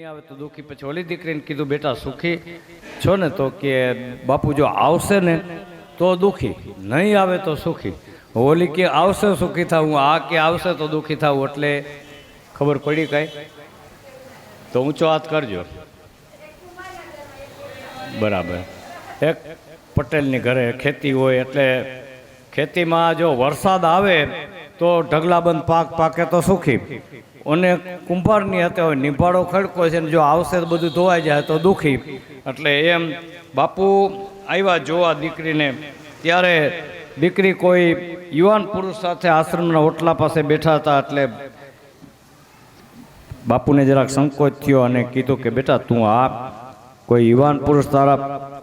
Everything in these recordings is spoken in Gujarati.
નહીં આવે તો દુઃખી. પછી ઓલી દીકરીને કીધું બેટા સુખી છો ને? તો કે બાપુ જો આવશે ને તો દુઃખી, નહીં આવે તો સુખી. ઓલી કે આવશે સુખી થાવું, આ કે આવશે તો દુઃખી થાવું. એટલે ખબર પડી કાંઈ? તો ઊંચો હાથ કરજો. બરાબર. એક પટેલની ઘરે ખેતી હોય, એટલે ખેતીમાં જો વરસાદ આવે તો ઢગલાબંધ પાક પાકે તો સુખી, અને કુંભારની hatte હોય નિભાડો ખડકો છે ને જો આવશે તો બધું ધોવાઈ જાય તો દુઃખી. એટલે એમ બાપુ આવ્યા જોવા દીકરીને, ત્યારે દીકરી કોઈ યુવાન પુરુષ સાથે આશ્રમના ઓટલા પાસે બેઠા હતા. એટલે બાપુને જરાક સંકોચ થયો અને કીધું કે બેટા તું આ કોઈ યુવાન પુરુષ તારા?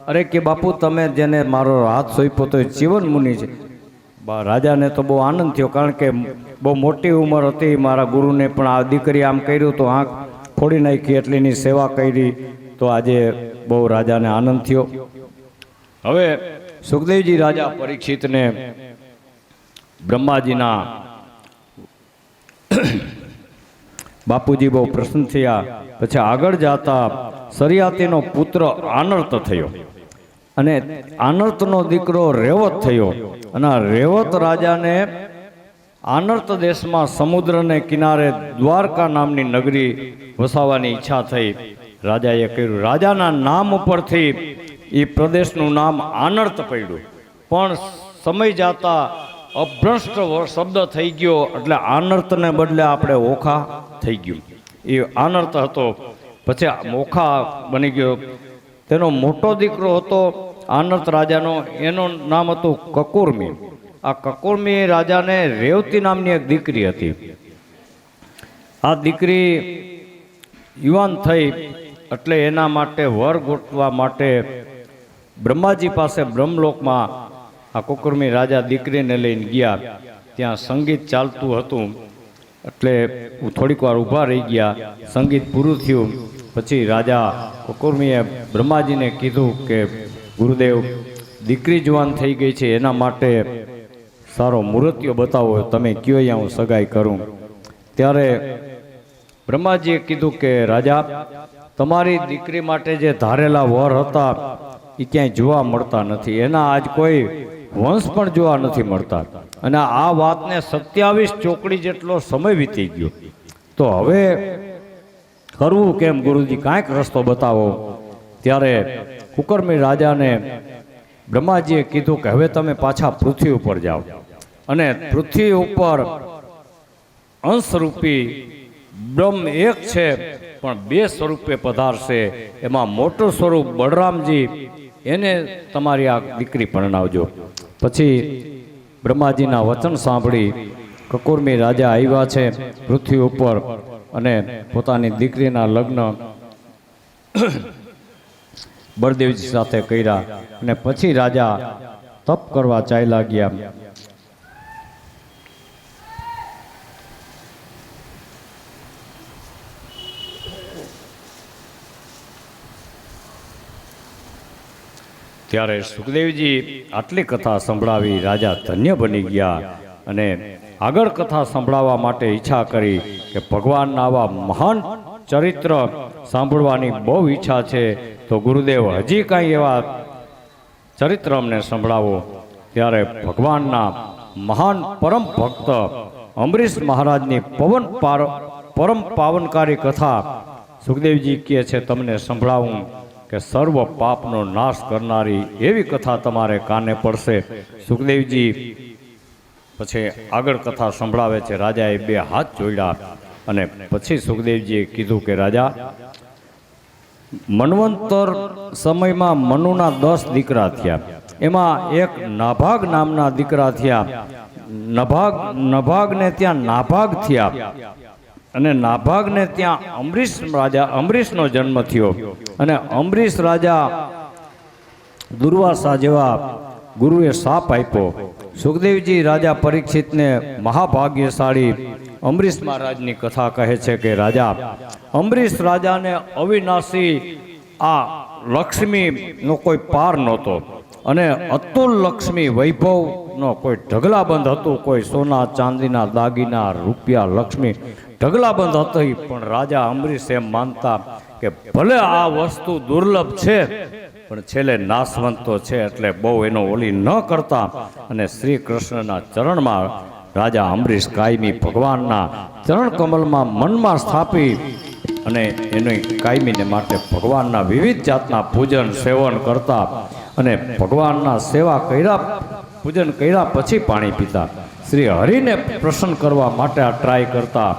અરે કે બાપુ તમે જેને મારો હાથ સોંપ્યો તો જીવન મુનિ છે. રાજાને તો બહુ આનંદ થયો, કારણ કે બહુ મોટી ઉંમર હતી મારા ગુરુને, પણ આ દીકરી આમ કર્યું તો આંખ ફોડી નાખી, એટલીની સેવા કરી. તો આજે બહુ રાજાને આનંદ થયો. હવે સુખદેવજી રાજા પરીક્ષિતને બ્રહ્માજીના બાપુજી બહુ પ્રસન્ન થયા. પછી આગળ જતા સરિયાતીનો પુત્ર આનર્ત થયો, અને આનર્તનો દીકરો રેવત થયો. અને રેવત રાજાને આનર્ત દેશમાં સમુદ્રને કિનારે દ્વારકા નામની નગરી વસાવવાની ઈચ્છા થઈ. રાજાએ કર્યું. રાજાના નામ ઉપરથી એ પ્રદેશનું નામ આનર્ત પડ્યું, પણ સમય જતા અભ્રષ્ટ શબ્દ થઈ ગયો, એટલે આનર્તને બદલે આપણે ઓખા થઈ ગયું. એ આનર્ત હતો, પછી ઓખા બની ગયો. તેનો મોટો દીકરો હતો આનર્ત રાજાનો, એનું નામ હતું કકુર્મી. આ કકુર્મી રાજાને રેવતી નામની એક દીકરી હતી. આ દીકરી યુવાન થઈ, એટલે એના માટે વર ગોતવા માટે બ્રહ્માજી પાસે બ્રહ્મલોકમાં આ કુકુર્મી રાજા દીકરીને લઈને ગયા. ત્યાં સંગીત ચાલતું હતું, એટલે થોડીક વાર ઊભા રહી ગયા. સંગીત પૂરું થયું પછી રાજા કુકુર્મીએ બ્રહ્માજીને કીધું કે ગુરુદેવ, દીકરી જુવાન થઈ ગઈ છે, એના માટે સારો મૂર્તિઓ બતાવો, તમે કયો અહીંયા હું સગાઈ કરું. ત્યારે બ્રહ્માજીએ કીધું કે રાજા, તમારી દીકરી માટે જે ધારેલા વર હતા એ ક્યાંય જોવા મળતા નથી, એના આજ કોઈ વંશ પણ જોવા નથી મળતા. અને આ વાતને 27 ચોકડી જેટલો સમય વીતી ગયો. તો હવે કરવું કેમ ગુરુજી, કાંઈક રસ્તો બતાવો. ત્યારે કુકર્મી રાજાને બ્રહ્માજીએ કીધું કે હવે તમે પાછા પૃથ્વી ઉપર જાઓ, અને પૃથ્વી ઉપર અંશરૂપી બ્રહ્મ એક છે પણ 2 સ્વરૂપે પધારશે. એમાં મોટું સ્વરૂપ બળરામજી, એને તમારી આ દીકરી પરણાવજો. પછી બ્રહ્માજીના વચન સાંભળી કકુર્મી રાજા આવ્યા છે પૃથ્વી ઉપર, અને પોતાની દીકરીના લગ્ન બળદેવજી સાથે કર્યા. અને પછી રાજા તપ કરવા ચાલ્યા ગયા. ત્યારે સુખદેવજી આટલી કથા સંભળાવી રાજા ધન્ય બની ગયા, અને આગળ કથા સંભળાવવા માટે ઈચ્છા કરી કે ભગવાનના આવા મહાન ચરિત્ર સાંભળવાની બહુ ઈચ્છા છે, તો ગુરુદેવ હજી કાંઈ એવા ચરિત્ર અમને સંભળાવો. ત્યારે ભગવાનના મહાન પરમ ભક્ત અંબરીશ મહારાજની પરમ પાવનકારી કથા સુખદેવજી કહે છે તમને સંભળાવું કે સર્વ પાપનો નાશ કરનારી એવી કથા તમારે કાને પડશે. સુખદેવજી પછી આગળ કથા સંભળાવે છે. રાજાએ 2 હાથ જોડ્યા, અને પછી સુખદેવજીએ કીધું કે રાજા, મન્વંતર સમયમાં મનુના 10 દીકરા થયા, એમાં એક નાભાગ નામના દીકરા થયા. નભાગને ત્યાં નાભાગ થયા, અને નાભાગને ત્યાં અંબરીશનો જન્મ થયો. અને અંબરીશ રાજા દુર્વાસા જેવા ગુરુએ શાપ આપ્યો. સુખદેવજી રાજા પરીક્ષિતને મહાભાગ્યશાળી અંબરીશ મહારાજની કથા કહે છે કે રાજા, અંબરીશ રાજાને અવિનાશી આ લક્ષ્મીનો કોઈ પાર નહોતો, અને અતુલ લક્ષ્મી વૈભવનો કોઈ ઢગલાબંધ હતું. કોઈ સોના ચાંદીના દાગીના રૂપિયા લક્ષ્મી ઢગલાબંધ હતી. પણ રાજા અંબરીશ એમ માનતા કે ભલે આ વસ્તુ દુર્લભ છે પણ છેલ્લે નાશવંત તો છે, એટલે બહુ એનો ઓલી ન કરતા અને શ્રી કૃષ્ણના ચરણમાં રાજા અંબરીશ કાયમી ભગવાનના ચરણ કમલમાં મનમાં સ્થાપી અને એની કાયમીને માટે ભગવાનના વિવિધ જાતના પૂજન સેવન કરતા અને ભગવાનના સેવા કર્યા, પૂજન કર્યા પછી પાણી પીતા. શ્રી હરિને પ્રસન્ન કરવા માટે આ ટ્રાય કરતા.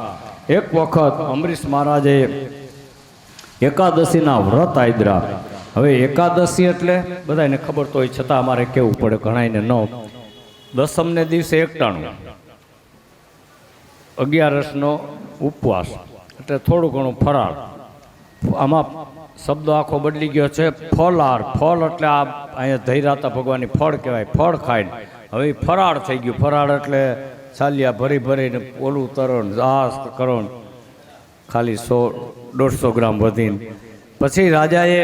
એક વખત અંબરીશ મહારાજે એકાદશીના વ્રત આદરા. હવે એકાદશી એટલે બધાને ખબર તો હોય, છતાં અમારે કેવું પડે ઘણાઈને ન. દસમને દિવસે એકટાણું, 11નો ઉપવાસ, એટલે થોડું ઘણું ફરાળ. આમાં શબ્દો આખો બદલી ગયો છે. ફળાર, ફળ એટલે આ અહીંયા ધૈરાતા ભગવાનની ફળ કહેવાય, ફળ ખાઈને હવે ફરાળ થઈ ગયું. ફરાળ એટલે ચાલ્યા ભરી ભરીને ઓલું તરણ આ કરો, ખાલી 100-150 ગ્રામ વધીને. પછી રાજાએ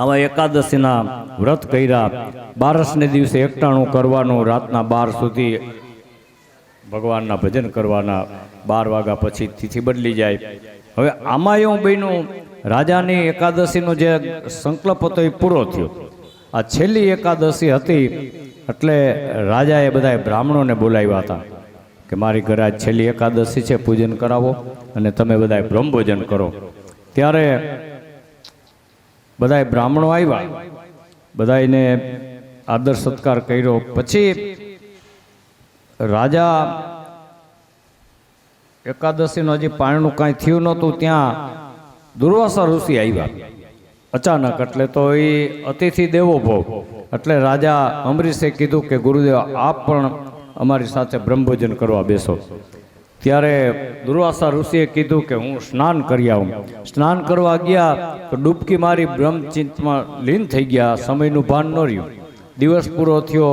આવા એકાદશીના વ્રત કર્યા. 12ને દિવસે એકટાણું કરવાનું, રાતના 12 સુધી ભગવાનના ભજન કરવાના. 12 વાગ્યા પછી તિથિ બદલી જાય. હવે આમાં એવું બન્યું, રાજાની એકાદશીનો જે સંકલ્પ હતો એ પૂરો થયો. આ છેલ્લી એકાદશી હતી એટલે રાજાએ બધા બ્રાહ્મણોને બોલાવ્યા હતા કે મારી ઘરે આજ છેલ્લી એકાદશી છે, પૂજન કરાવો અને તમે બધા બ્રહ્મભોજન કરો. ત્યારે બધા બ્રાહ્મણો આવ્યા, બધાને આદર સત્કાર કર્યો. પછી રાજા એકાદશીનું હજી પાણીનું કાંઈ થયું નહોતું, ત્યાં દુર્વાસા ઋષિ આવ્યા અચાનક. એટલે તો એ અતિથિ દેવો ભવ, એટલે રાજા અંબરીશે કીધું કે ગુરુદેવ આપ પણ અમારી સાથે બ્રહ્મભોજન કરવા બેસો. ત્યારે દુર્વાસા ઋષિએ કીધું કે હું સ્નાન કરી આવું. સ્નાન કરવા ગયા તો ડૂબકી મારી બ્રહ્મચિંતમાં લીન થઈ ગયા. સમયનું ભાન ન રહ્યું. દિવસ પૂરો થયો.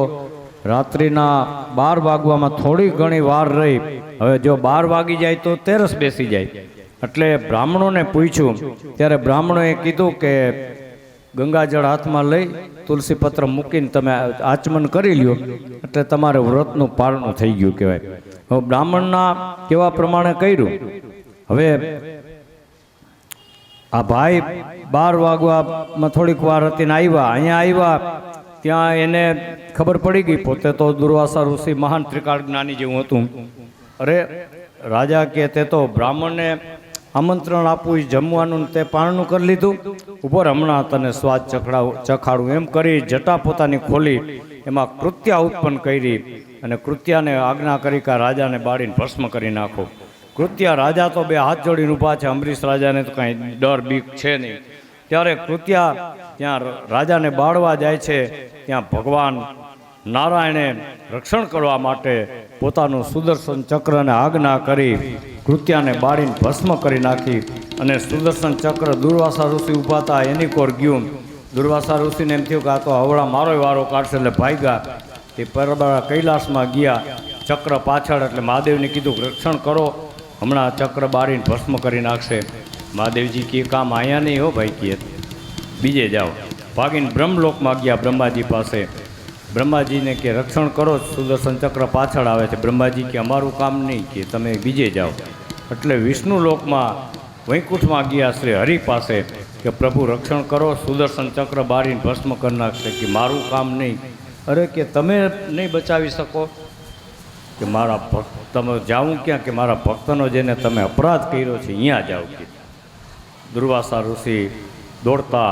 રાત્રિના 12 વાગવામાં થોડી ઘણી વાર રહી. હવે જો 12 વાગી જાય તો તેરસ બેસી જાય. એટલે બ્રાહ્મણોને પૂછ્યું, ત્યારે બ્રાહ્મણોએ કીધું કે ગંગાજળ હાથમાં લઈ તુલસી પત્ર મૂકીને તમે આચમન કરી લ્યો એટલે તમારે વ્રતનું પારણું થઈ ગયું કહેવાય. હવે બ્રાહ્મણના કેવા પ્રમાણે કર્યું. હવે આ ભાઈ 12 વાગવામાં થોડીક વાર હતી ને આવ્યા. અહીંયા આવ્યા ત્યાં એને ખબર પડી ગઈ. પોતે તો દુર્વાસા ઋષિ મહાન ત્રિકાળ જ્ઞાની જેવું હતું. અરે રાજા કે તે તો બ્રાહ્મણને આમંત્રણ આપવું, જમવાનું, તે પારણું કરી લીધું. ઉપર હમણાં તને સ્વાદ ચખાડું. એમ કરી જટા પોતાની ખોલી એમાં કૃત્યા ઉત્પન્ન કરી અને કૃત્યાને આજ્ઞા કરી કે રાજાને બાળીને ભસ્મ કરી નાખો. કૃત્યા, રાજા તો 2 હાથ જોડીને ઊભા છે. અંબરીશ રાજાને તો કાંઈ ડર બીક છે નહીં. ત્યારે કૃત્યા ત્યાં રાજાને બાળવા જાય છે. ત્યાં ભગવાન નારાયણે રક્ષણ કરવા માટે પોતાનું સુદર્શન ચક્રને આજ્ઞા કરી કૃત્યાને બાળીને ભસ્મ કરી નાખી. અને સુદર્શન ચક્ર દુર્વાસા ઋષિ ઊભા હતા એની કોર ગયું. દુર્વાસા ઋષિને એમ થયું કે આ તો હવળા મારો વારો કાઢશે, એટલે ભાગ્યા. તે પરબરા કૈલાસમાં ગયા. ચક્ર પાછળ, એટલે મહાદેવને કીધું રક્ષણ કરો, હમણાં ચક્ર બાળીને ભસ્મ કરી નાખશે. મહાદેવજી કે કામ અહીંયા નહીં હો ભાઈ, કે બીજે જાઓ. ભાગીને બ્રહ્મલોકમાં ગયા બ્રહ્માજી પાસે. બ્રહ્માજીને કે રક્ષણ કરો, સુદર્શન ચક્ર પાછળ આવે છે. બ્રહ્માજી કે અમારું કામ નહીં, કે તમે બીજે જાઓ. એટલે વિષ્ણુ લોકમાં વૈકુંઠમાં ગયા શ્રી હરિ પાસે કે પ્રભુ રક્ષણ કરો, સુદર્શન ચક્ર બાળીને ભસ્મ કરી નાખશે. કે મારું કામ નહીં. અરે કે તમે નહીં બચાવી શકો, કે મારા ભક્ત, તમે જાઉં ક્યાં, કે મારા ભક્તનો જેને તમે અપરાધ કર્યો છે અહીંયા જાઓ. કે દુર્વાસા ઋષિ દોડતા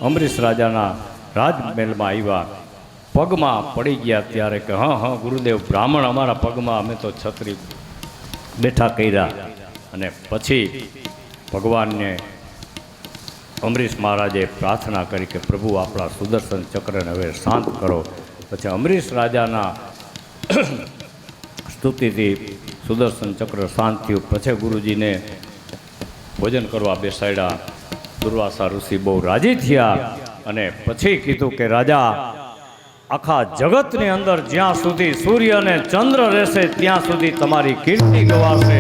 અંબરીશ રાજાના રાજમહેલમાં આવ્યા. પગમાં પડી ગયા. ત્યારે કે હા ગુરુદેવ, બ્રાહ્મણ અમારા પગમાં, અમે તો છત્રી બેઠા કર્યા. અને પછી ભગવાનને અંબરીશ મહારાજે પ્રાર્થના કરી કે પ્રભુ આપણા સુદર્શન ચક્રને હવે શાંત કરો. પછી અંબરીશ રાજાના સ્તુતિથી સુદર્શન ચક્ર શાંત થયું. પછી ગુરુજીને ભોજન કરવા બેસાડ્યા. દુર્વાસા ઋષિ બહુ રાજી થયા અને પછી કીધું કે રાજા, આખા જગતની અંદર જ્યાં સુધી સૂર્ય અને ચંદ્ર રહેશે ત્યાં સુધી તમારી કીર્તિ ગવાશે.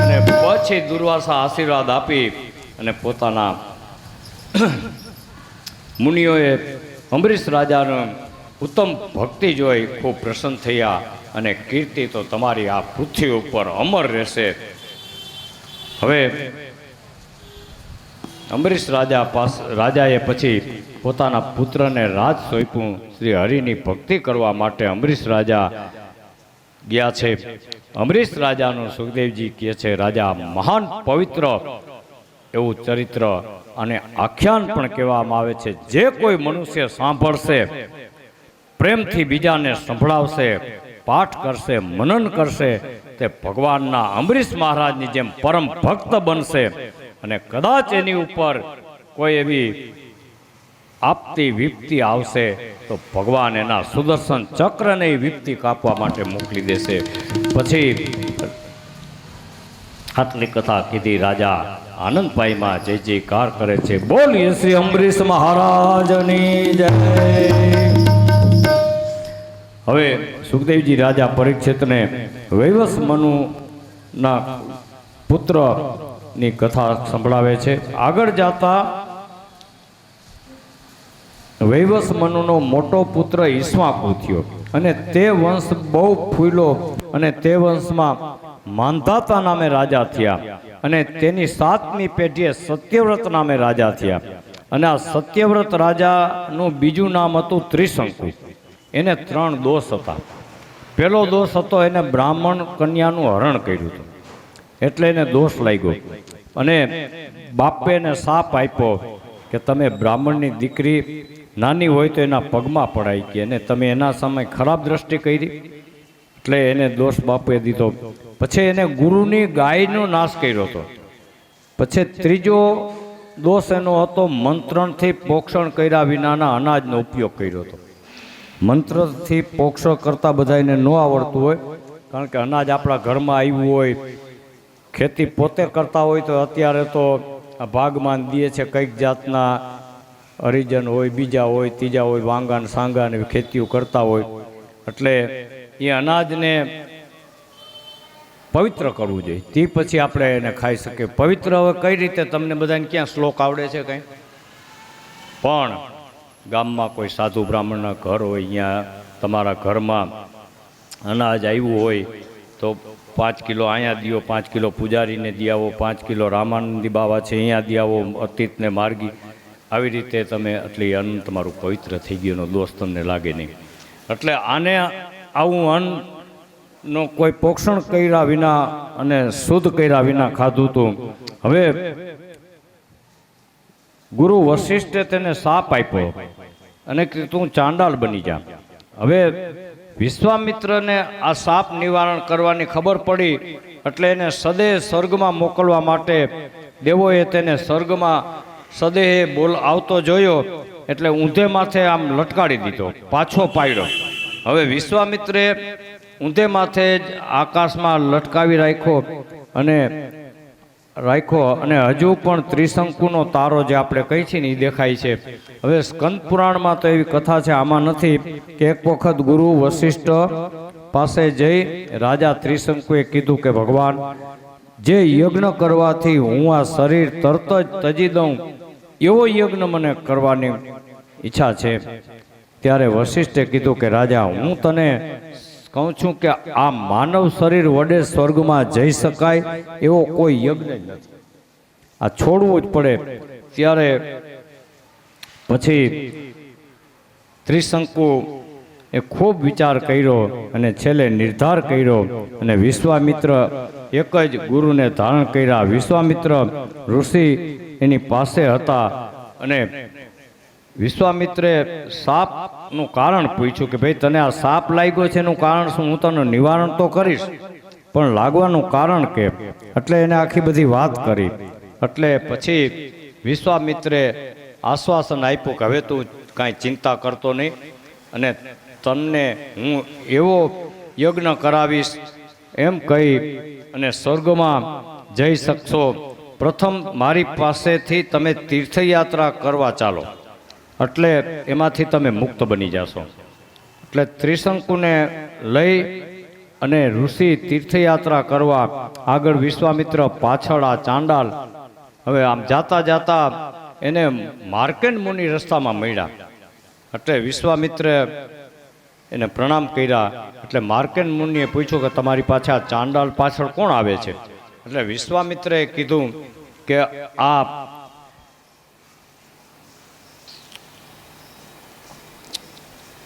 અને પછી દુર્વાસા આશીર્વાદ આપી અને પોતાના મુનિઓએ અંબરીશ રાજાનો ઉત્તમ ભક્તિ જોઈ ખૂબ પ્રસન્ન થયા. અને કીર્તિ તો તમારી આ પૃથ્વી ઉપર અમર રહેશે. હવે અંબરીશ રાજાએ પછી પોતાના પુત્રને રાજ સોંપ્યું. શ્રી હરિની ભક્તિ કરવા માટે અંબરીશ રાજા ગયા છે. અંબરીશ રાજાનું સુખદેવજી કહે છે, રાજા મહાન પવિત્ર એવું ચરિત્ર અને આખ્યાન પણ કહેવામાં આવે છે. જે કોઈ મનુષ્ય સાંભળશે, પ્રેમથી બીજાને સંભળાવશે, પાઠ કરશે, મનન કરશે, તે ભગવાનના અંબરીશ મહારાજની જેમ પરમ ભક્ત બનશે. અને કદાચ એની ઉપર કોઈ એવી આપતી વિપત્તિ આવશે તો ભગવાન એના સુદર્શન ચક્રને વિપત્તિ કાપવા માટે મોકલી દેશે. પછી આટલી કથા કીધી. રાજા આનંદભાઈમાં જય જયકાર કરે છે. બોલીએ શ્રી અંબરીશ મહારાજની જય. હવે સુખદેવજી રાજા પરીક્ષિતને વૈવસ મનુના પુત્રની કથા સંભળાવે છે. આગળ જતા વૈવસ મનુનો મોટો પુત્ર ઈસ્વાકુ થયો અને તે વંશ બહુ ફૂલ્યો અને તે વંશમાં માંધાતા નામે રાજા થયા અને તેની 7મી પેઢીએ સત્યવ્રત નામે રાજા થયા. અને આ સત્યવ્રત રાજાનું બીજું નામ હતું ત્રિશંકુ. એને 3 દોષ હતા. પહેલો દોષ હતો, એને બ્રાહ્મણ કન્યાનું હરણ કર્યું હતું એટલે એને દોષ લાગ્યો અને બાપે એને શાપ આપ્યો કે તમે બ્રાહ્મણની દીકરી નાની હોય તો એના પગમાં પડાઈ ગઈ અને તમે એના સામે ખરાબ દ્રષ્ટિ કરી એટલે એને દોષ બાપુએ દીધો. પછી એને ગુરુની ગાયનો નાશ કર્યો હતો. પછી ત્રીજો દોષ એનો હતો, મંત્રણથી પોષણ કર્યા વિનાના અનાજનો ઉપયોગ કર્યો હતો. મંત્રથી પોષણ કરતાં બધાને ન આવડતું હોય, કારણ કે અનાજ આપણા ઘરમાં આવ્યું હોય, ખેતી પોતે કરતા હોય તો અત્યારે તો ભાગમાં દે છે. કંઈક જાતના હરિજન હોય, બીજા હોય, ત્રીજા હોય, વાંગા સાંગા ને ખેતીઓ કરતા હોય એટલે એ અનાજને પવિત્ર કરવું જોઈએ. તે પછી આપણે એને ખાઈ શકીએ. પવિત્ર હવે કઈ રીતે, તમને બધાને ક્યાં શ્લોક આવડે છે કંઈ? પણ ગામમાં કોઈ સાધુ બ્રાહ્મણના ઘર હોય, અહીંયા તમારા ઘરમાં અનાજ આવ્યું હોય તો 5 કિલો અહીંયા દિયો, 5 કિલો પૂજારીને દી આવો, 5 કિલો રામાનંદી બાવા છે અહીંયા દી આવો, અતીતને માર્ગી. આવી રીતે તમે એટલે અન્ન તમારું પવિત્ર થઈ ગયોનો દોષ તમને લાગે નહીં. એટલે આને આવું અન્નનો કોઈ પોષણ કર્યા વિના અને શુદ્ધ કર્યા વિના ખાધું હતું. હવે ગુરુ વશિષ્ઠે તેને શાપ આપ્યો અને કે તું ચાંડાલ બની જા. હવે વિશ્વામિત્રને આ શાપ નિવારણ કરવાની ખબર પડી એટલે એને સદેહ સ્વર્ગમાં મોકલવા માટે દેવોએ તેને સ્વર્ગમાં સદેહ આવતો જોયો એટલે ઊંધે માથે આમ લટકાડી દીધો, પાછો પાડ્યો. હવે વિશ્વામિત્રે ઊંધે માથે જ આકાશમાં લટકાવી રાખ્યો અને હજુ પણ ત્રિશંકુનો તારો જે આપણે કહી છીએ ને એ દેખાય છે. હવે સ્કંદ પુરાણમાં તો એવી કથા છે, આમાં નથી, કે એક વખત ગુરુ વશિષ્ઠ પાસે જઈ રાજા ત્રિશંકુએ કીધું કે ભગવાન, જે યજ્ઞ કરવાથી હું આ શરીર તરત જ તજી દઉં એવો યજ્ઞ મને કરવાની ઈચ્છા છે. ત્યારે વશિષ્ઠે કીધું કે રાજા, હું તને કહું છું કે આ માનવ શરીર વડે સ્વર્ગમાં જઈ શકાય એવો કોઈ યજ્ઞ જ નથી, આ છોડવું જ પડે. ત્યારે પછી ત્રિશંકુ એ ખૂબ વિચાર કર્યો અને છેલ્લે નિર્ધાર કર્યો અને વિશ્વામિત્ર એક જ ગુરુને ધારણ કર્યા. વિશ્વામિત્ર ઋષિ એની પાસે હતા અને વિશ્વામિત્રે સાપનું કારણ પૂછ્યું કે ભાઈ તને આ સાપ લાગ્યો છે એનું કારણ શું? હું તને નિવારણ તો કરીશ પણ લાગવાનું કારણ કે, એટલે એને આખી બધી વાત કરી. એટલે પછી વિશ્વામિત્રે આશ્વાસન આપ્યું કે હવે તું કાંઈ ચિંતા કરતો નહીં અને તમને હું એવો યજ્ઞ કરાવીશ એમ કહી અને સ્વર્ગમાં જઈ શકશો. પ્રથમ મારી પાસેથી તમે તીર્થયાત્રા કરવા ચાલો, એટલે એમાંથી તમે મુક્ત બની જશો. એટલે ત્રિશંકુને લઈ અને ઋષિ તીર્થયાત્રા કરવા આગળ, વિશ્વામિત્ર પાછળ આ ચાંડાલ. હવે આમ જાતા જાતા એને માર્કેન્ડ મુનિ રસ્તામાં મળ્યા એટલે વિશ્વામિત્રે એને પ્રણામ કર્યા. એટલે માર્કેન્ડ મુનિએ પૂછ્યું કે તમારી પાછળ આ ચાંડાલ પાછળ કોણ આવે છે? એટલે વિશ્વામિત્રે કીધું કે આ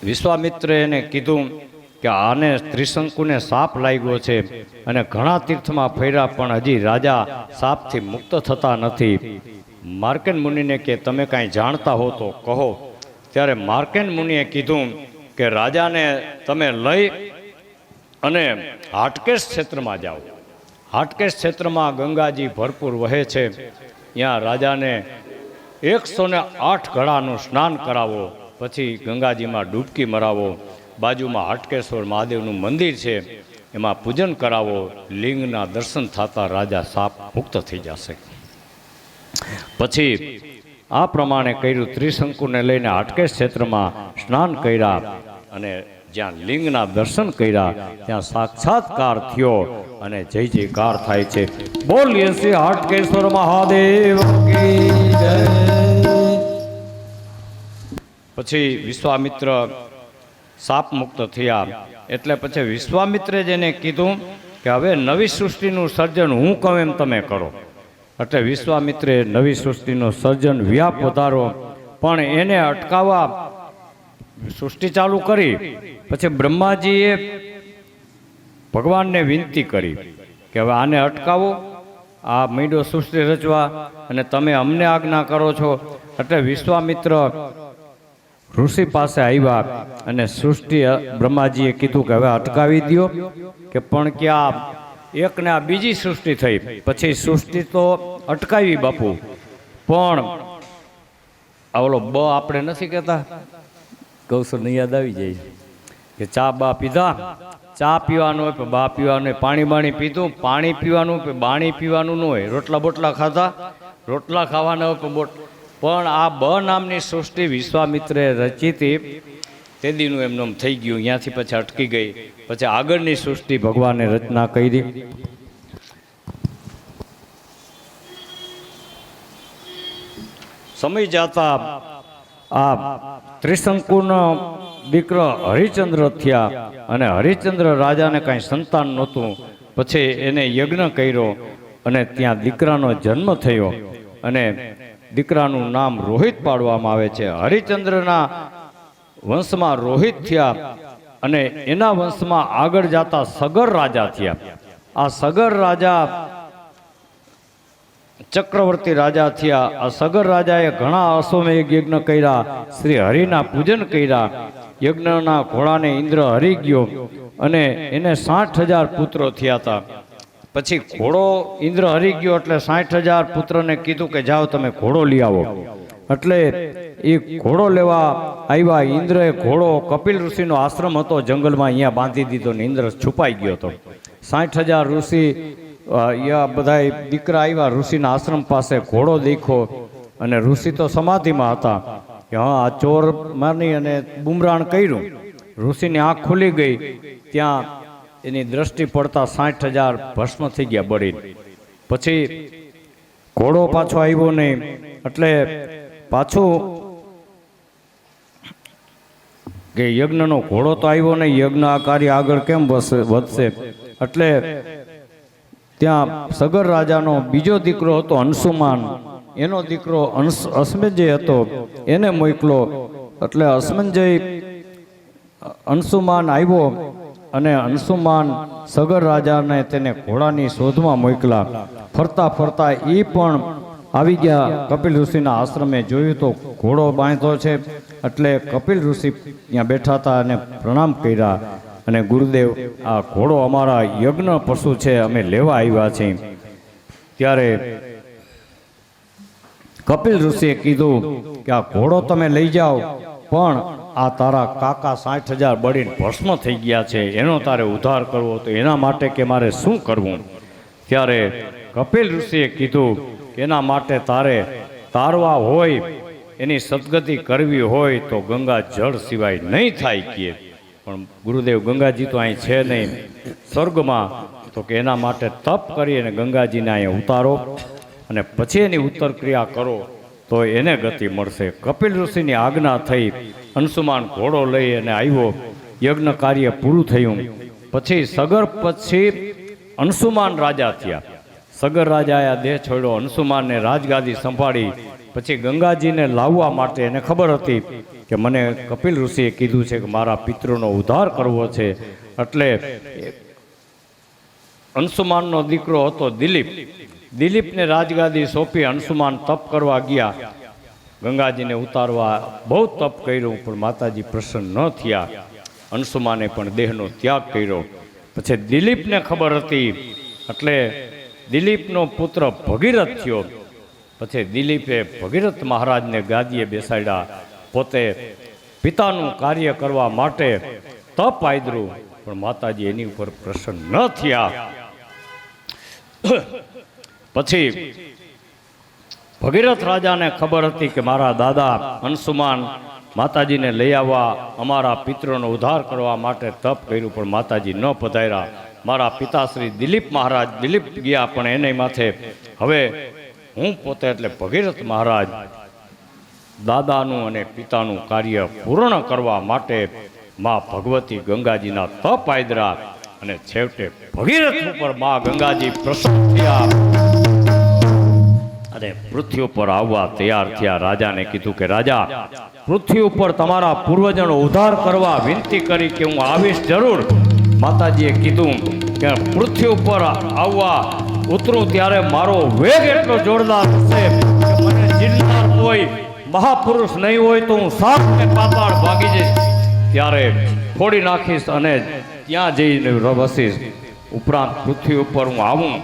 વિશ્વામિત્રે એને કીધું કે આને ત્રિશંકુને સાપ લાગ્યો છે અને ઘણા તીર્થમાં ફર્યા પણ હજી રાજા સાપથી મુક્ત થતા નથી. માર્કંડ મુનિને કે તમે કાંઈ જાણતા હો તો કહો. ત્યારે માર્કંડ મુનિએ કીધું કે રાજાને તમે લઈ અને હાટકેશ ક્ષેત્રમાં જાઓ. હાટકેશ ક્ષેત્રમાં ગંગાજી ભરપૂર વહે છે. ત્યાં રાજાને 108 ઘડાનું સ્નાન કરાવો, પછી ગંગાજીમાં ડૂબકી મરાવો. બાજુમાં હાટકેશ્વર મહાદેવનું મંદિર છે, એમાં પૂજન કરાવો. લિંગના દર્શન થતા રાજા સાપ મુક્ત થઈ જશે. પછી આ પ્રમાણે કર્યું. ત્રિશંકુને લઈને હાટકેશ ક્ષેત્રમાં સ્નાન કર્યા અને જ્યાં લિંગના દર્શન કર્યા ત્યાં સાક્ષાત્કાર થયો અને જય જયકાર થાય છે. બોલીએ શ્રી હાટકેશ્વર મહાદેવ કી જય. પછી વિશ્વામિત્ર સાપ મુક્ત થયા. એટલે પછી વિશ્વામિત્રે જેને કીધું કે હવે નવી સૃષ્ટિનું સર્જન હું કહું એમ તમે કરો. એટલે વિશ્વામિત્રે નવી સૃષ્ટિનું સર્જન વ્યાપ વધારો, પણ એને અટકાવવા સૃષ્ટિ ચાલુ કરી. પછી બ્રહ્માજીએ ભગવાનને વિનંતી કરી કે હવે આને અટકાવો, આ મીંડો સૃષ્ટિ રચવા અને તમે અમને આજ્ઞા કરો છો. એટલે વિશ્વામિત્ર ઋષિ પાસે આવ્યા અને સૃષ્ટિ બ્રહ્માજીએ કીધું કે હવે અટકાવી દો. કે પણ કે આ એક ને આ બીજી સૃષ્ટિ થઈ. પછી સૃષ્ટિ તો અટકાવી બાપુ, પણ આ ઓલો બ આપણે નથી કહેતા, કૌશલ યાદ આવી જાય કે ચા બા પીધા, ચા પીવાનું હોય બા પીવાનું હોય, પાણી બાણી પીધું, પાણી પીવાનું બાણી પીવાનું ન હોય, રોટલા બોટલા ખાધા, રોટલા ખાવાના હોય પણ આ બ નામની સૃષ્ટિ વિશ્વામિત્રે રચી હતી તે દીનું એમનું થઈ ગયું. ત્યાંથી પછી અટકી ગઈ. પછી આગળની સૃષ્ટિ ભગવાને રચના કરી. સમય જતા આ ત્રિશંકુનો દીકરો હરિચંદ્ર થયા અને હરિચંદ્ર રાજાને કાંઈ સંતાન નહોતું. પછી એને યજ્ઞ કર્યો અને ત્યાં દીકરાનો જન્મ થયો અને દીકરાનું નામ રોહિત પાડવામાં આવે છે. હરિચંદ્રના વંશમાં રોહિત થયા અને એના વંશમાં આગળ જતા સગર રાજા થયા. આ સગર રાજા ચક્રવર્તી રાજા થયા. આ સગર રાજાએ ઘણા અશ્વમેઘ યજ્ઞ કર્યા, શ્રી હરિના પૂજન કર્યા. યજ્ઞના ઘોડાને ઇન્દ્ર હરી ગયો અને એને 60,000 પુત્રો થયા હતા. પછી ઘોડો ઇન્દ્ર હરી ગયો એટલે 60,000 પુત્રને કીધું કે જાઓ તમે ઘોડો લઈ આવો. એટલે એ ઘોડો લેવા આવ્યા. ઇન્દ્રએ ઘોડો કપિલ ઋષિનો આશ્રમ હતો જંગલમાં, અહીંયા બાંધી દીધો ને ઇન્દ્ર છુપાઈ ગયો હતો. 60,000 ઋષિ બધા દીકરા આવ્યા ઋષિના આશ્રમ પાસે. ઘોડો દેખો અને ઋષિ તો સમાધિમાં હતા કે હા આ ચોર માની અને બુમરાણ કર્યું. ઋષિની આંખ ખુલી ગઈ. ત્યાં એની દ્રષ્ટિ પડતા 60,000 ભસ્મ થઈ ગયા બળીને. પછી ઘોડો પાછો આવ્યો નહીં એટલે પાછું કે યજ્ઞનો ઘોડો તો આવ્યો નહીં, યજ્ઞ આ કાર્ય આગળ કેમ વધશે. એટલે ત્યાં સગર રાજાનો બીજો દીકરો હતો અંશુમાન, એનો દીકરો અશ્મંજય હતો, એને મોકલો. એટલે અશ્મંજય અંશુમાન આવ્યો અને અંશુમાન સગર રાજાને તેને ઘોડાની શોધમાં મોકલા. ફરતા ફરતા એ પણ આવી ગયા કપિલ ઋષિના આશ્રમે. જોયું તો ઘોડો બાંધ્યો છે. એટલે કપિલ ઋષિ ત્યાં બેઠા હતા અને પ્રણામ કર્યા અને ગુરુદેવ આ ઘોડો અમારા યજ્ઞ પશુ છે, અમે લેવા આવ્યા છીએ. ત્યારે કપિલ ઋષિએ કીધું કે આ ઘોડો તમે લઈ જાઓ, પણ આ તારા કાકા 60,000 બળીને ભસ્મ થઈ ગયા છે, એનો તારે ઉદ્ધાર કરવો તો એના માટે કે મારે શું કરવું. ત્યારે કપિલ ઋષિએ કીધું કે એના માટે તારે તારવા હોય, એની સદગતિ કરવી હોય તો ગંગા જળ સિવાય નહીં થાય કે. પણ ગુરુદેવ ગંગાજી તો અહીં છે નહીં, સ્વર્ગમાં, તો કે એના માટે તપ કરી અને ગંગાજીને અહીંયા ઉતારો અને પછી એની ઉત્તર ક્રિયા કરો તો એને ગતિ મળશે. કપિલ ઋષિની આજ્ઞા થઈ. અંશુમાન ઘોડો લઈ અને આવ્યો. યજ્ઞ કાર્ય પૂરું થયું. પછી સગર પછી અંશુમાન રાજા થયા. સગર રાજાએ આ દેહ છોડ્યો. અંશુમાનને રાજગાદી સંભાળી. પછી ગંગાજીને લાવવા માટે એને ખબર હતી કે મને કપિલ ઋષિએ કીધું છે કે મારા પિતૃનો ઉદ્ધાર કરવો છે. એટલે અંશુમાનનો દીકરો હતો દિલીપને રાજગાદી સોંપી અંશુમાન તપ કરવા ગયા. ગંગાજીને ઉતારવા બહુ તપ કર્યું પણ માતાજી પ્રસન્ન ન થયા. અંશુમાને પણ દેહનો ત્યાગ કર્યો. પછી દિલીપને ખબર હતી એટલે દિલીપનો પુત્ર ભગીરથ થયો. પછી દિલીપે ભગીરથ મહારાજને ગાદીએ બેસાડ્યા. પોતે પિતાનું કાર્ય કરવા માટે તપ આદર્યું પણ માતાજી એની ઉપર પ્રસન્ન ન થયા. પછી ભગીરથ રાજાને ખબર હતી કે મારા દાદા અંશુમાન માતાજીને લઈ આવવા અમારા પિતૃનો ઉદ્ધાર કરવા માટે તપ કર્યું પણ માતાજી ન પધાર્યા. મારા પિતાશ્રી દિલીપ મહારાજ દિલીપ ગયા પણ એને માથે હવે હું પોતે એટલે ભગીરથ મહારાજ દાદાનું અને પિતાનું કાર્ય પૂર્ણ કરવા માટે મા ભગવતી ગંગાજીના તપ આદર્યા અને છેવટે ભગીરથ ઉપર મા ગંગાજી પ્રસન્ન થયા અને પૃથ્વી ઉપર આવવા તૈયાર થયા. રાજાને કીધું કે રાજા, પૃથ્વી ઉપર તમારા પૂર્વજોનો ઉદ્ધાર કરવા વિનંતી કરી કે હું આવીશ જરૂર. માતાજીએ કીધું કે પૃથ્વી ઉપર આવવા ઉતરું ત્યારે મારો વેગ એટલો જોરદાર હશે કે મને જીલનાર કોઈ મહાપુરુષ નહીં હોય તો હું સાતને પાતાળ ભાગી જઈશ. ત્યારે ફોડી નાખીશ અને ત્યાં જઈને વસીશ. ઉપરાંત પૃથ્વી ઉપર હું આવું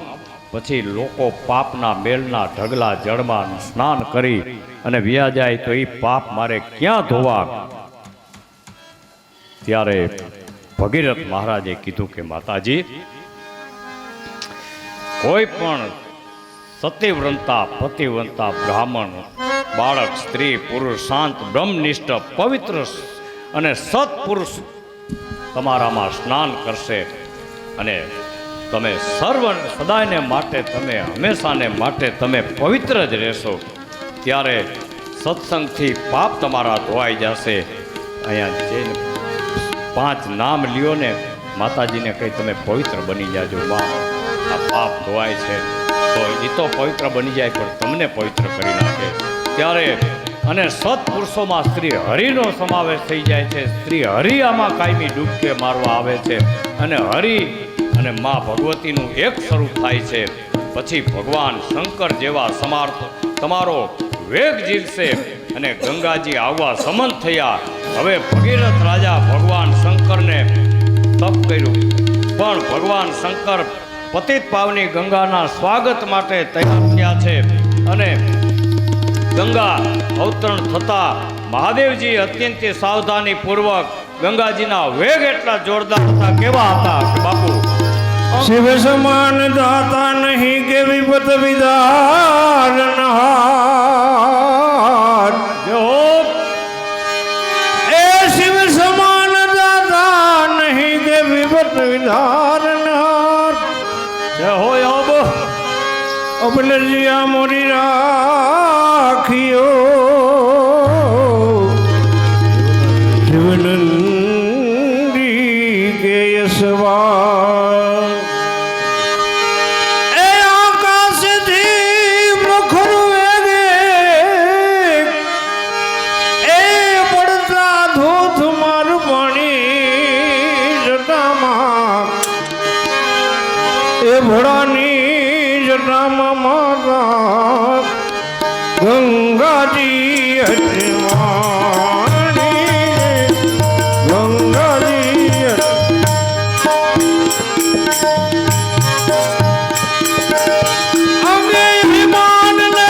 પછી લોકો પાપના મેલના ઢગલા જળમાં સ્નાન કરી અને વ્યા જાય તો એ પાપ મારે ક્યાં ધોવા? ત્યારે ભગીરથ મહારાજે કીધું કે માતાજી, કોઈ પણ સતીવ્રતા પતિવ્રતા બ્રાહ્મણ બાળક સ્ત્રી પુરુષ શાંત બ્રહ્મનિષ્ઠ પવિત્ર અને સત્પુરુષ તમારામાં સ્નાન કરશે અને તમે સર્વ સદાયને માટે તમે હંમેશાને માટે તમે પવિત્ર જ રહેશો. ત્યારે સત્સંગથી પાપ તમારા ધોવાઈ જશે. અહીંયા જઈને 5 નામ લ્યો ને માતાજીને કહી તમે પવિત્ર બની જાજો. માં આ પાપ ધોવાય છે તો એ તો પવિત્ર બની જાય પણ તમને પવિત્ર કરી નાખે. ત્યારે અને સત્પુરુષોમાં શ્રી હરિનો સમાવેશ થઈ જાય છે. શ્રી હરિ આમાં કાયમી ડૂબકે મારવા આવે છે અને હરિ અને મા ભગવતીનું એક સ્વરૂપ થાય છે. પછી ભગવાન શંકર જેવા સમાર્થ તમારો વેગ જીલશે અને ગંગાજી આવવા સમંત થયા. હવે ભગીરથ રાજા ભગવાન શંકરને તપ કર્યું પણ ભગવાન શંકર પતિત પાવની ગંગાના સ્વાગત માટે તૈયાર થયા છે અને ગંગા અવતરણ થતા મહાદેવજી અત્યંત સાવધાની પૂર્વક ગંગાજીના વેગ એટલા જોરદાર હતા. કેવા હતા બાપુ? શિવ સમાન દાતા નહીં કે વિપત વિધારનહાર. એ શિવ સમાન દાતા નહીં કે વિપત વિધારનહાર. જય હો અબ અબલજિયા મોરી રાખ્યો શિવનંદી કે યશવા. ભોળાની જટામાં માતા ગંગાજી હટવાણી. ગંગાજી અમે વિમાનને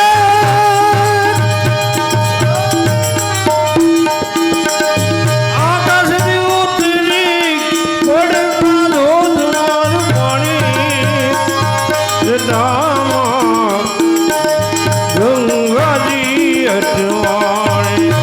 આકાશથી ઉતરી પડતા ધોધમાર પાણી ગંગાજી હટવાણી.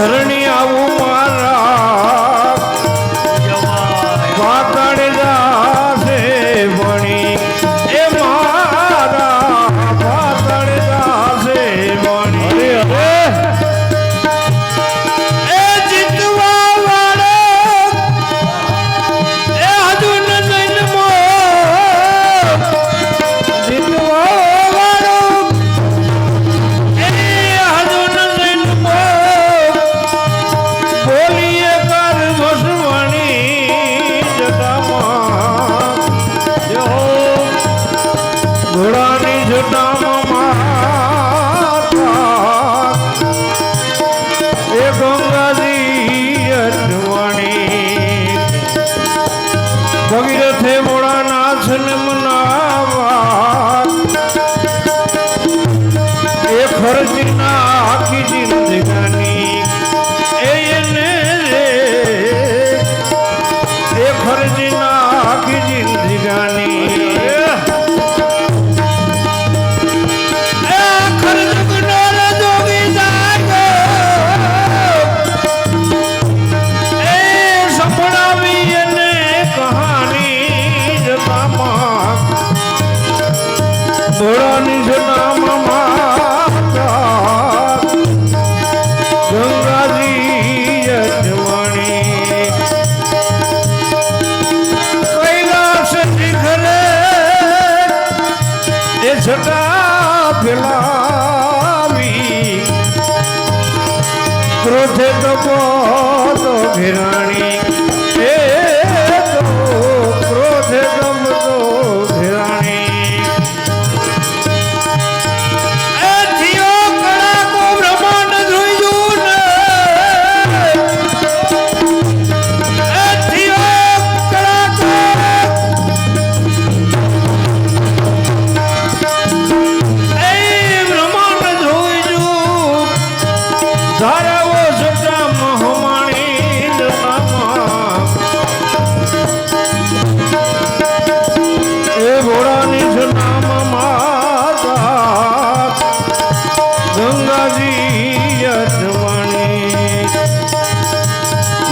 ધરણી આવું મારા પાતળ જાશે ભણી એ મારા પાતળ જાશે ભણી એ જીતવા વાળો એ હજુ ન જન્મો જીતવા વાળો એ હજુ ન જન્મો બોલીએ કર વસવાણી જટામાં જો ઘોડાની જટામાં માતા એ ગંગાજી અજવાણી ભગીરથે ભોળાનાથ ને મનાવા એ ખર્ચના આખી જિંદગાની એને રે એ ખર્ચના આખી જિંદગાની એ ખર્ચ ગુનાર જોગી જાગો એ સંભળાવી એને કહાની જતામાં ભોળાની જટામાં માતા ગંગાજી અજવાણી કૈલાસ શિખરે એ જટા ફેલાવી ક્રોધે તપો તો ઘેરાણી એ તો ક્રોધે તપો ઘેરાણી એ થયો કડાકો બ્રહ્માંડ જોયું ને એ થયો કડાકો એ બ્રહ્માંડ જોયું ધારાવો સટા મહમાણી જટામાં એ ભોળાની જટામાં માતા ગંગાજી અજવાણી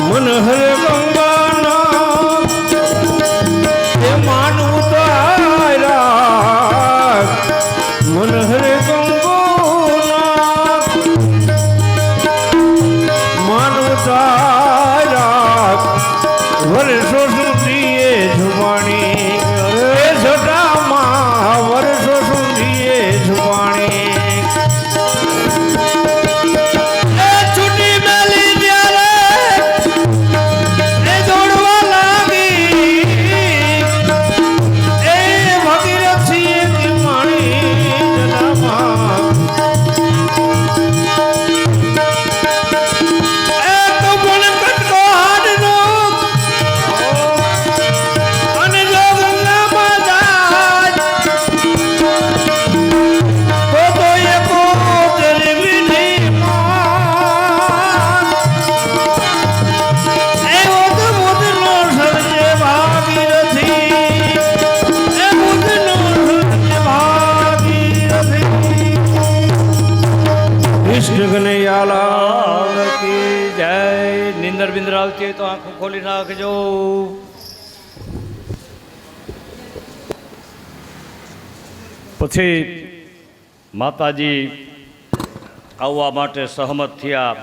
મન હરે ગંગાના એ માનવું તારા મન હરે ગંગોના માનવું તારા વર્ષો સુધી એ જુવાણી એ જટામાં વર્ષો સુધી એ જુવાણી એ છૂટી મેલી ત્યારે એ દોડવા લાગી એ ભગીરથી એક માણી જટામાં એ તો બોલ કટકો હાડનો અને જો ગંગામાં જાય તો એ કોતરવી નહીં માન એ મુદનો સર્જે ભાગીરથી એ મુદનો સર્જે ભાગીરથી કૃષ્ણ કનૈયાલાલ કી જય. નિંદર બિંદર આવતી હોય તો આંખો ખોલી નાખજો. પછી માતાજી આવવા માટે સહમત થયા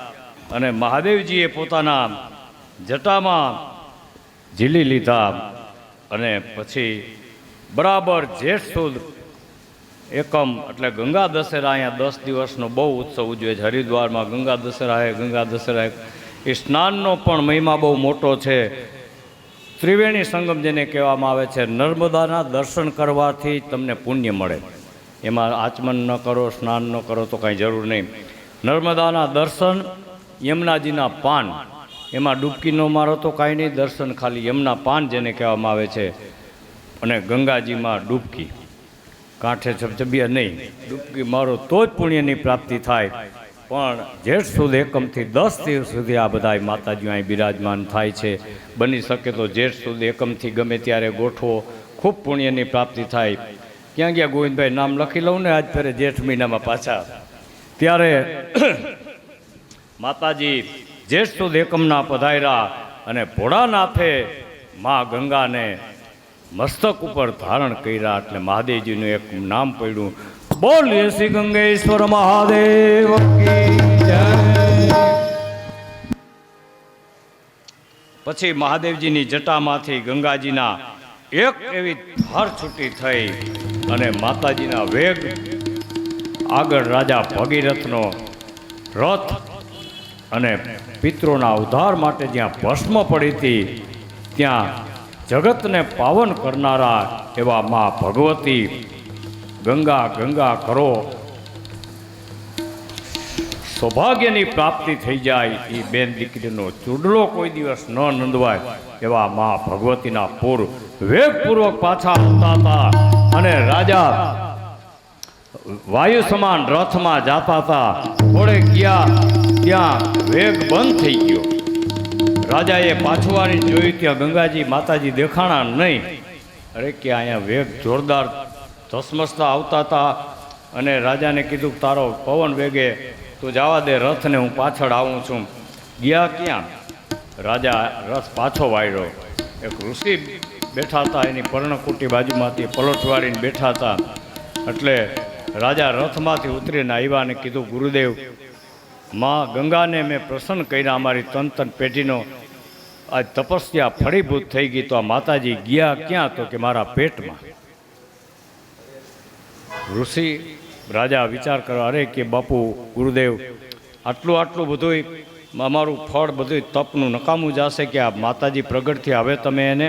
અને મહાદેવજીએ પોતાના જટામાં ઝીલી લીધા અને પછી બરાબર જેઠ સુદ એકમ એટલે ગંગા દશેરા અહીંયા 10 દિવસનો બહુ ઉત્સવ ઉજવે છે હરિદ્વારમાં. ગંગા દશેરા એ સ્નાનનો પણ મહિમા બહુ મોટો છે. ત્રિવેણી સંગમ જેને કહેવામાં આવે છે. નર્મદાના દર્શન કરવાથી તમને પુણ્ય મળે. એમાં આચમન ન કરો, સ્નાન ન કરો તો કાંઈ જરૂર નહીં. નર્મદાના દર્શન, યમુનાજીના પાન, એમાં ડૂબકી ન મારો તો કાંઈ નહીં. દર્શન ખાલી યમુના પાન જેને કહેવામાં આવે છે. અને ગંગાજીમાં ડૂબકી, કાંઠે છબછબિયા નહીં, ડૂબકી મારો તો જ પુણ્યની પ્રાપ્તિ થાય. પણ જેઠ સુદ એકમથી 10 દિવસ સુધી આ બધા માતાજીઓ અહીં બિરાજમાન થાય છે. બની શકે તો જેઠ સુદ એકમથી ગમે ત્યારે ગોઠવો, ખૂબ પુણ્યની પ્રાપ્તિ થાય. ક્યાં ગયા ગોવિંદભાઈ? નામ લખી લઉં ને આજ ફેરે જેઠ મહિનામાં પાછા. ત્યારે માતાજી જ્યેષ્ઠ સુદ એકમના પધાર્યા અને ભોળાનાથે મા ગંગાને મસ્તક ઉપર ધારણ કર્યા એટલે મહાદેવજીનું એક નામ પડ્યું, બોલીએ શ્રી ગંગેશ્વર મહાદેવ કી જય. પછી મહાદેવજીની જટામાંથી ગંગાજીના એક એવી ધાર છૂટી થઈ અને માતાજીના વેગ આગળ રાજા ભગીરથનો રથ અને પિતૃના ઉદ્ધાર માટે જ્યાં ભસ્મ પડી હતી ત્યાં જગતને પાવન કરનારા એવા મા ભગવતી ગંગા ગંગા કરો સૌભાગ્યની પ્રાપ્તિ થઈ જાય એ બેન દીકરીનો ચૂડલો કોઈ દિવસ ન નંદવાય એવા મા ભગવતીના પૂર વેગપૂર્વક પાછા આવતા હતા અને રાજા વાયુ સમાન રથમાં જાતા હતા. થોડે ગયા ત્યાં વેગ બંધ થઈ ગયો. રાજાએ પાછું વાળી જોયું ત્યાં ગંગાજી માતાજી દેખાણા નહીં. અરે કે અહીંયા વેગ જોરદાર ધસમસતા આવતા હતા અને રાજાને કીધું તારો પવન વેગે તું જવા દે રથને, હું પાછળ આવું છું. ગયા ક્યાં? રાજા રથ પાછો વાળ્યો. એક ઋષિ બેઠા હતા, એની પર્ણકુટી બાજુમાંથી પલોઠ વાળીને બેઠા હતા. એટલે રાજા રથમાંથી ઉતરીને આવ્યા અને કીધું, ગુરુદેવ, માં ગંગાને મેં પ્રસન્ન કર્યા, અમારી તન પેઢીનો આ તપસ્યા ફળીભૂત થઈ ગઈ. તો આ માતાજી ગયા ક્યાં? તો કે મારા પેટમાં. ઋષિ રાજા વિચાર કરવા, અરે કે બાપુ ગુરુદેવ, આટલું બધું અમારું ફળ બધું તપનું નકામું જશે કે આ માતાજી પ્રગટ થયા, હવે તમે એને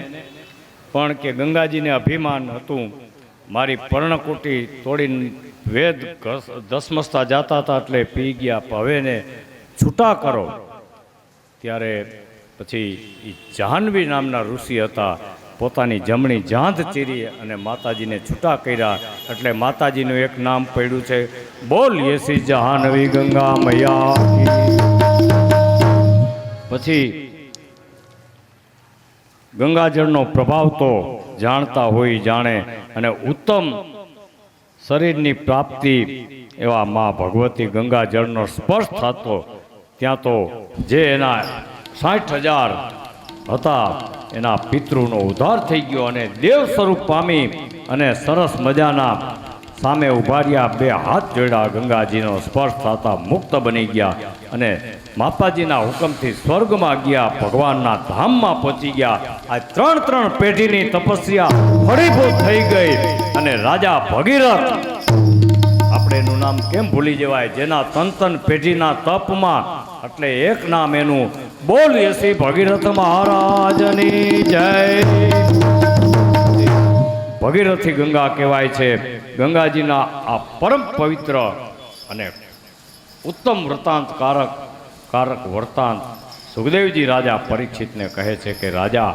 પણ કે ગંગાજીને અભિમાન હતું, મારી પર્ણકુટી તોડીને વેદ ધસમસતા જતા હતા એટલે પી ગયા, હવે એને છૂટા કરો. ત્યારે પછી એ જાહ્નવી નામના ઋષિ હતા, પોતાની જમણી જાંઘ ચીરી અને માતાજીને છૂટા કર્યા. એટલે માતાજીનું એક નામ પડ્યું છે, બોલીએ શ્રી જાહ્નવી ગંગા મૈયા. પછી ગંગાજળનો પ્રભાવ તો જાણતા હોય જાણે, અને ઉત્તમ શરીરની પ્રાપ્તિ એવા મા ભગવતી ગંગાજળનો સ્પર્શ થતો ત્યાં તો જે એના 60,000 હતા એના પિતૃનો ઉદ્ધાર થઈ ગયો અને દેવ સ્વરૂપ પામી અને સરસ મજાના સામે ઉભા રહ્યા, બે હાથ જોડ્યા, ગંગાજીનો સ્પર્શ થતા મુક્ત બની ગયા અને માતાજીના હુકમથી સ્વર્ગમાં ગયા, ભગવાનના ધામમાં પહોંચી ગયા. આ ત્રણ પેઢીની તપસ્યા ફળીભૂત થઈ ગઈ અને રાજા ભગીરથ, આપણે એનું નામ કેમ ભૂલી જવાય, જેના તન પેઢીના તપમાં, એટલે એક નામ એનું, બોલીએ શ્રી ભગીરથ મહારાજની જય. ભગીરથી ગંગા કહેવાય છે. ગંગાજીના આ પરમ પવિત્ર અને ઉત્તમ કારક વર્તાંત સુખદેવજી રાજા પરીક્ષિતને કહે છે કે રાજા,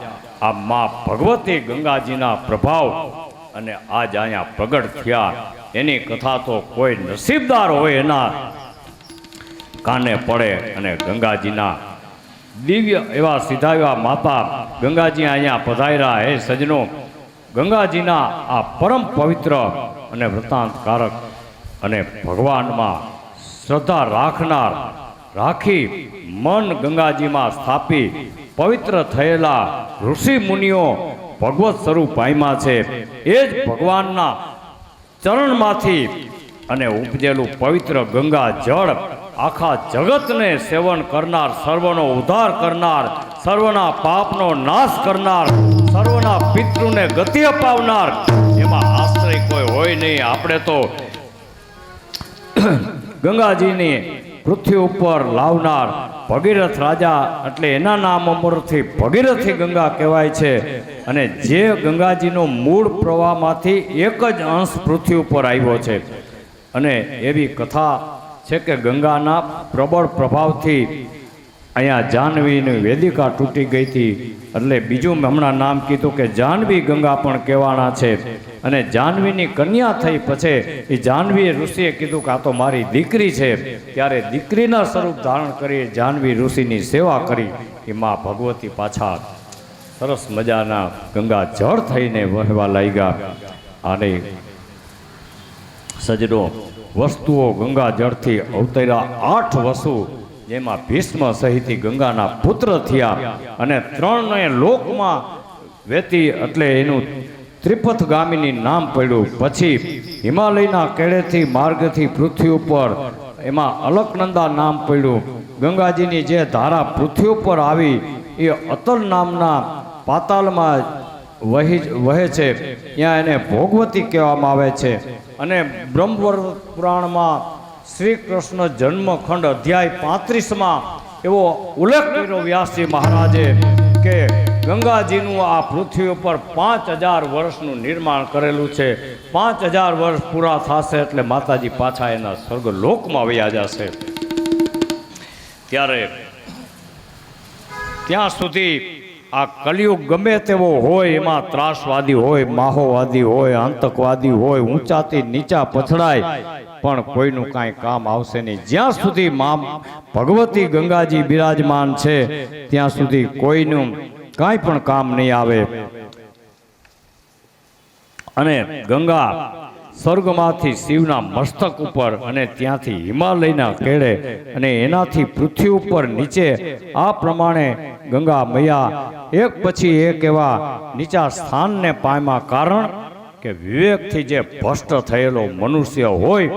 આ મા ભગવતી ગંગાજીના પ્રભાવ અને આજ અહીંયા પ્રગટ થયા એની કથા તો કોઈ નસીબદાર હોય એના કાને પડે. અને ગંગાજીના દિવ્ય એવા સીધા એવા માતા ગંગાજી અહીંયા પધાર્યા. હે સજનો, ગંગાજીના આ પરમ પવિત્ર અને વૃત્તાંતકારક અને ભગવાનમાં શ્રદ્ધા રાખી મન ગંગાજીમાં સ્થાપી પવિત્ર થયેલા ઋષિ મુનિઓ ભગવત સ્વરૂપ પામ્યા છે. એ જ ભગવાનના ચરણમાંથી અને ઉપજેલું પવિત્ર ગંગા જળ આખા જગતને સેવન કરનાર, સર્વનો ઉદ્ધાર કરનાર, સર્વના પાપનો નાશ કરનાર, સર્વના પિતૃને ગતિ અપાવનાર, એમાં આશ્રય કોઈ હોય નહીં. આપણે તો ગંગાજીની પૃથ્વી ઉપર લાવનાર ભગીરથ રાજા, એટલે એના નામ અમરથી ભગીરથી ગંગા કહેવાય છે. અને જે ગંગાજીનો મૂળ પ્રવાહમાંથી એક જ અંશ પૃથ્વી ઉપર આવ્યો છે. અને એવી કથા છે કે ગંગાના પ્રબળ પ્રભાવથી અહીંયા જાહ્નવીની વેદિકા તૂટી ગઈ હતી. એટલે બીજું હમણાં નામ કીધું કે જાહ્નવી ગંગા પણ કહેવાના છે. અને જાહ્નવીની કન્યા થઈ પછી એ જાહ્નવી ઋષિએ કીધું કે આ તો મારી દીકરી છે. ત્યારે દીકરીના સ્વરૂપ ધારણ કરી જાહ્નવી ઋષિની સેવા કરી એ મા ભગવતી પાછા સરસ મજાના ગંગા જળ થઈને વહેવા લાગ્યા. અને સજનો વસ્તુઓ ગંગા જળથી અવતર્યા 8 વસુ જેમાં ભીષ્મ સહિત ગંગાના પુત્ર થયા અને ત્રણને લોકમાં વેતી એટલે એનું ત્રિપથગામિની નામ પડ્યું. પછી હિમાલયના કેળેથી માર્ગથી પૃથ્વી ઉપર એમાં અલકનંદા નામ પડ્યું. ગંગાજીની જે ધારા પૃથ્વી ઉપર આવી એ અતલ નામના પાતાલમાં વહે છે, ત્યાં એને ભોગવતી કહેવામાં આવે છે. અને બ્રહ્મવર પુરાણમાં શ્રી કૃષ્ણ જન્મખંડ અધ્યાય 35માં એવો ઉલ્લેખ કર્યો વ્યાસજી મહારાજે કે ગંગાજીનું આ પૃથ્વી ઉપર 5000 વર્ષનું નિર્માણ કરેલું છે. 5000 વર્ષ પૂરા થશે એટલે માતાજી પાછા એના સ્વર્ગલોકમાં વયા જશે. ત્યારે ત્યાં સુધી આ કલિયુગ ગમે તેવો હોય, એમાં ત્રાસવાદી હોય, માહોવાદી હોય, આતંકવાદી હોય, ઊંચાથી નીચા પછડાય, પણ કોઈનું કાંઈ કામ આવશે નહીં. જ્યાં સુધી મા ભગવતી ગંગાજી બિરાજમાન છે ત્યાં સુધી કોઈનું કાંઈ પણ કામ નહીં આવે. અને ગંગા સ્વર્ગમાંથી શિવના મસ્તક ઉપર અને ત્યાંથી હિમાલયના કેળે અને એનાથી પૃથ્વી ઉપર નીચે આ પ્રમાણે ગંગા મૈયા એક પછી એક એવા નીચા સ્થાનને પામ્યા. કારણ કે વિવેકથી જે ભ્રષ્ટ થયેલો મનુષ્ય હોય,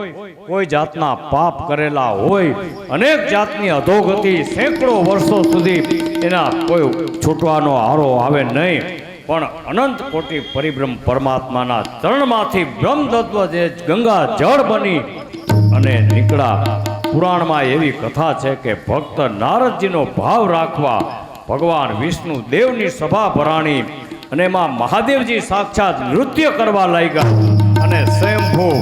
કોઈ જાતના પાપ કરેલા હોય, અનેક જાતની અધોગતિ સેંકડો વર્ષો સુધી એના કોઈ છૂટવાનો આરો આવે નહીં, પણ અનંત કોટી પરિબ્રહ્મ પરમાત્માના ચરણમાંથી બ્રહ્મતત્વ જે ગંગા જળ બની અને નીકળ્યા. પુરાણમાં એવી કથા છે કે ભક્ત નારદજીનો ભાવ રાખવા ભગવાન વિષ્ણુ દેવની સભા ભરાણી અને એમાં મહાદેવજી સાક્ષાત નૃત્ય કરવા લાગ્યા અને સ્વયંભૂ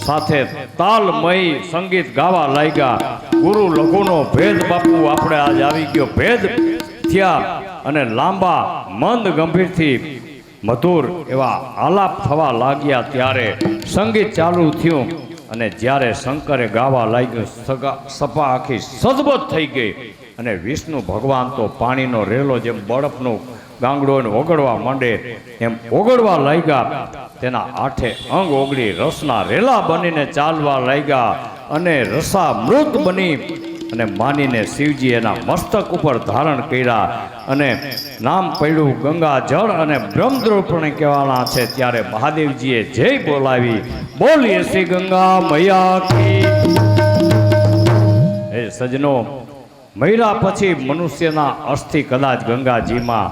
સાથે તાલમય સંગીત ગાવા લાગ્યા. ગુરુ લઘુનો ભેદ બાપુ આપણે આજ આવી ગયો ભેદ થયા અને લાંબા મંદ ગંભીરથી મધુર એવા આલાપ થવા લાગ્યા. ત્યારે સંગીત ચાલુ થયું અને જ્યારે શંકરે ગાવા લાગ્યું, સભા આખી સદબદ થઈ ગઈ અને વિષ્ણુ ભગવાન તો પાણીનો રેલો જેમ બરફનો ગાંગડો ઓગળવા માંડે એમ ઓગળવા લાગ્યા. તેના આઠે અંગ ઓગળી રસના રેલા બનીને ચાલવા લાગ્યા અને રસા મૃત બની અને માનીને શિવજી એના મસ્તક ઉપર ધારણ કર્યા અને નામ પડ્યું ગંગા જળ અને બ્રહ્મદ્રોપણ કહેવાના છે. ત્યારે મહાદેવજીએ જય બોલાવી, બોલીએ શ્રી ગંગા મૈયા કી. હે સજનો, મૈરા પછી મનુષ્યના અસ્થિ કદાચ ગંગાજીમાં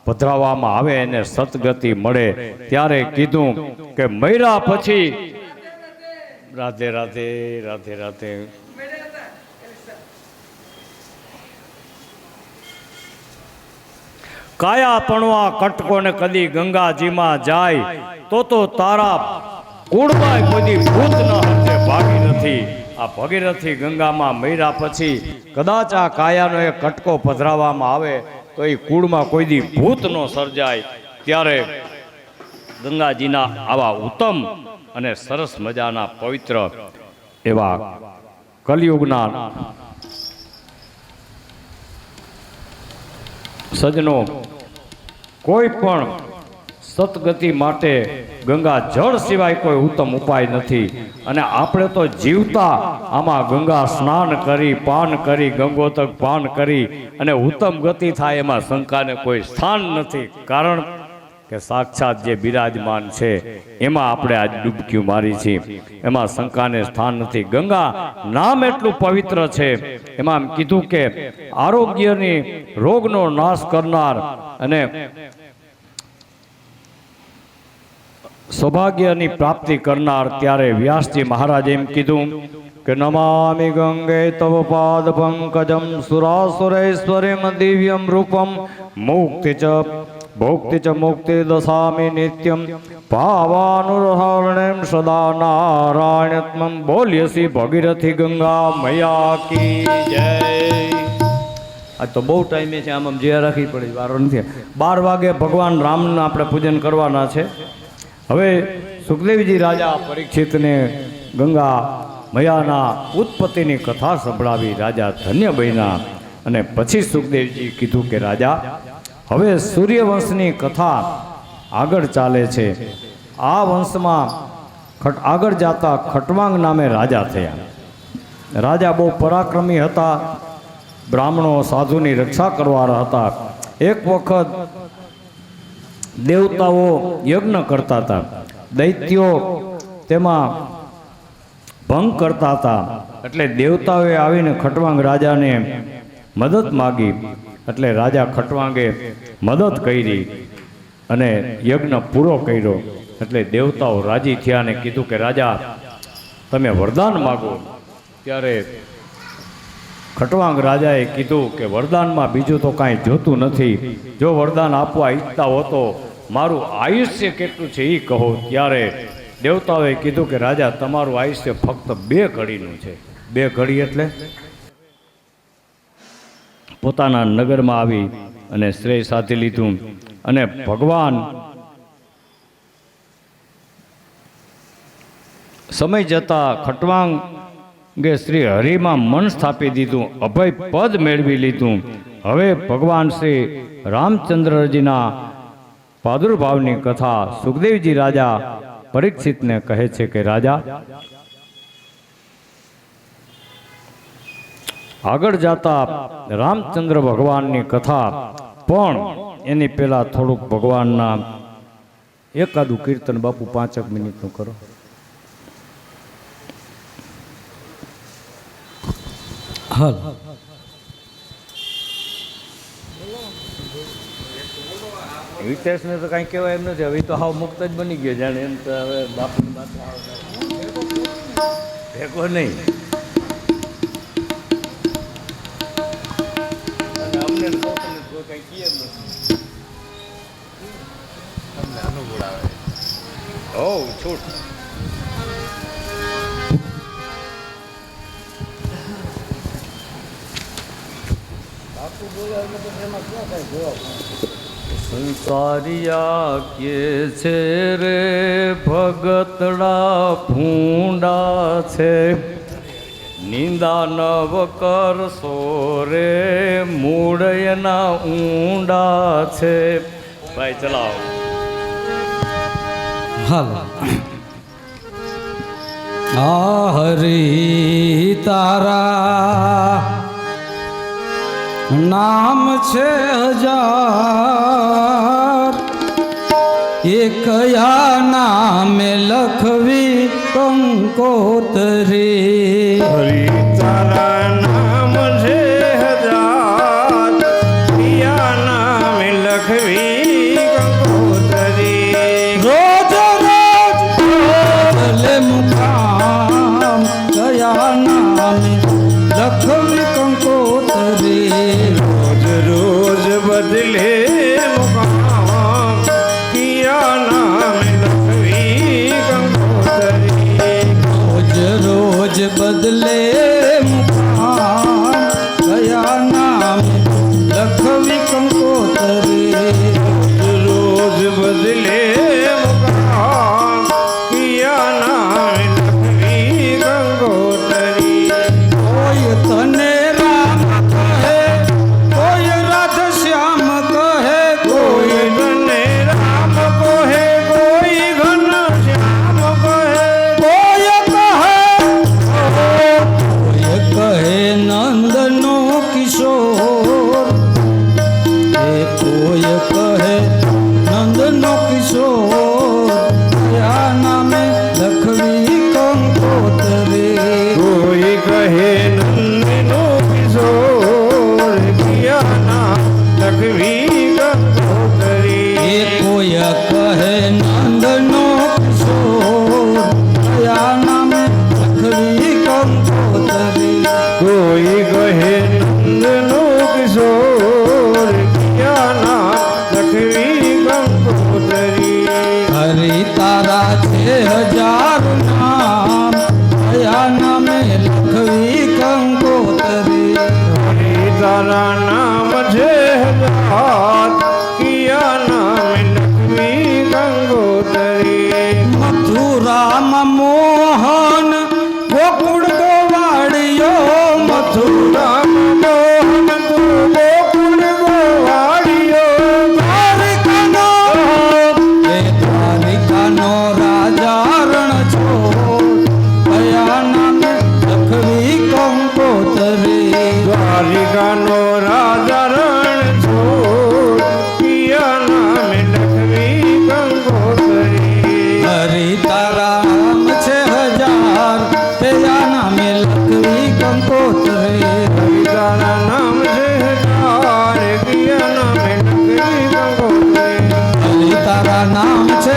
પધરાવવામાં આવે અને સતગતિ મળે. ત્યારે કીધું કે મૈરા પછી રાધે રાધે રાધે રાધે કાયા પણવા કટકો ને કદી ગંગાજીમાં જાય તો તારા કુળમાં કોઈ ભૂત ન હશે ભાગીરથી. આ ભગીરથી ગંગામાં મૈરા પછી કદાચ આ કાયાનો એક કટકો પધરાવવામાં આવે તો એ કુળમાં કોઈ દી ભૂત ન સર્જાય. ત્યારે ગંગાજીના આવા ઉત્તમ અને સરસ મજાના પવિત્ર એવા કલિયુગના સજનો, કોઈ પણ સતગતિ માટે ગંગા જળ સિવાય કોઈ ઉત્તમ ઉપાય નથી. અને આપણે તો જીવતા આમાં ગંગા સ્નાન કરી, પાન કરી, ગંગોતક પાન કરી અને ઉત્તમ ગતિ થાય એમાં શંકાને કોઈ સ્થાન નથી. કારણ કે સાક્ષાત જે બિરાજમાન છે એમાં આપણે આજ ડૂબકી મારી છે, એમાં શંકાને સ્થાન નથી. ગંગા નામ એટલું પવિત્ર છે. એમાં કીધું કે આરોગ્યની રોગનો નાશ કરનાર અને સૌભાગ્યની પ્રાપ્તિ કરનાર. ત્યારે વ્યાસજી મહારાજે એમ કીધું કે નમામિ ગંગે તવ પાદ પંકજમ સુરાસુરેશ્વરીમ દિવ્યમ રૂપમ મુક્તિ ચ ભોક્તિ ચ મુક્તિ દશામિ નિત્યમ ભાવાનુહરણેમ સદા નારાયણત્મમ. બોલીએ શ્રી ભગીરથી ગંગા મૈયા કી જય. આજ તો બહુ ટાઈમે છે, આમ જે રાખવી પડે વારો નથી. 12 વાગે ભગવાન રામનું આપણે પૂજન કરવાના છે. હવે સુખદેવજી રાજા પરીક્ષિતને ગંગા મૈયાના ઉત્પત્તિની કથા સંભળાવી. રાજા ધન્ય બન્યા અને પછી સુખદેવજી કીધું કે રાજા, હવે સૂર્યવંશની કથા આગળ ચાલે છે. આ વંશમાં આગળ જતા ખટવાંગ નામે રાજા થયા. રાજા બહુ પરાક્રમી હતા બ્રાહ્મણો સાધુની રક્ષા કરવાના હતા. એક વખત દેવતાઓ યજ્ઞ કરતા હતા, દૈત્યો તેમાં ભંગ કરતા હતા. એટલે દેવતાઓએ આવીને ખટવાંગ રાજાને મદદ માગી. એટલે રાજા ખટવાંગે મદદ કરી અને યજ્ઞ પૂરો કર્યો. એટલે દેવતાઓ રાજી થયા અને કીધું કે રાજા તમે વરદાન માગો. ત્યારે ખટવાંગ રાજાએ કીધું કે વરદાનમાં બીજું તો કાંઈ જોતું નથી, જો વરદાન આપવા ઈચ્છતા હો તો મારું આયુષ્ય કેટલું છે એ કહો. ત્યારે દેવતાઓએ કીધું કે રાજા તમારું આયુષ્ય ફક્ત 2 ઘડીનું છે. 2 ઘડી એટલે પોતાના નગરમાં આવી અને શ્રેય સાધી લીધું. અને ભગવાન સમય જતા ખટવાંગે શ્રી હરિમાં મન સ્થાપી દીધું, અભય પદ મેળવી લીધું. હવે ભગવાન શ્રી રામચંદ્રજીના પ્રાદુર્ભાવની કથા સુખદેવજી રાજા પરીક્ષિતને કહે છે કે રાજા આગળ જતા રામચંદ્ર ભગવાનની કથા, પણ એની પહેલા થોડુંક ભગવાનના એકાદું કીર્તન બાપુ 5 મિનિટનું કરો. હાલ વિટેશને તો કાંઈ કહેવાય એમ નથી, હવે તો હાવ મુક્ત જ બની ગયો જાણે. એમ તો હવે બાપુ ભેગો નહીં. અને અમને કોઈ કાંઈ કહે જ નથી. તમને અનુકૂળ આવે. ઓ છૂટ. બાપુ બોલાવે તો એમાં ક્યાં કાંઈ જવાબ. સંસારિયા કે છે રે ભગતડા ભૂંડા છે, નિંદા નવ કરશો રે મૂળ એના ઊંડા છે. ભાઈ ચલાવો. હાલ આ હરી તારા નામ છે 1000, એ કયા નામે લખવી કંકોતરી. હરી તારા નામ છે 1000, પિયા નામે લખવી કંકોતરી. રોજ રોજ બદલે મુકામ, કયા નામે લખવી કંકોતરી. રોજ રોજ બદલે મુકામ, પિયા નામે લખવી કંકોતરી. રોજ રોજ બદલે મુકામ, કયા નામે લખવી કંકોતરી. રોજ બદલે મુકામ, પિયા નામે લખવી કંકોતરી. કોઈ તને રામ કહે, કોઈ રાધા શ્યામ કહે, કોઈ તને રામ કહે, કોઈ ઘન શ્યામ કહે. કોઈ કહે નંદનો કિશોર, એ કોઈ કહે નંદનો કિશોર. કયા નામે લખવી કંકોતરી. કોઈ કહે નંદનો કિશોર, પિયા નામ લખવી કંકોતરી. એ કોઈ કહે નંદનો કિશોર, કયા નામે લખવી કંકોતરી. કોઈ કહે નંદનો કિશોર, પિયા નામ લખવી કંકોતરી. હરી તારા છે 1000 નામ, કયા નામે લખવી કંકોતરી. હરી તારા નામ છે 1000, પિયા નામ લખવી કંકોતરી. મથુરામાં મોહન ગોકુળ ગોવાળિયો, મથુરા મોહન તું ગોકુળ ગોવાળિયો. દ્વારિકાનો એ દ્વારિકાનો રાજા રણછોડ, કયા નામે લખવી કંકોતરી. દ્વારિકાનો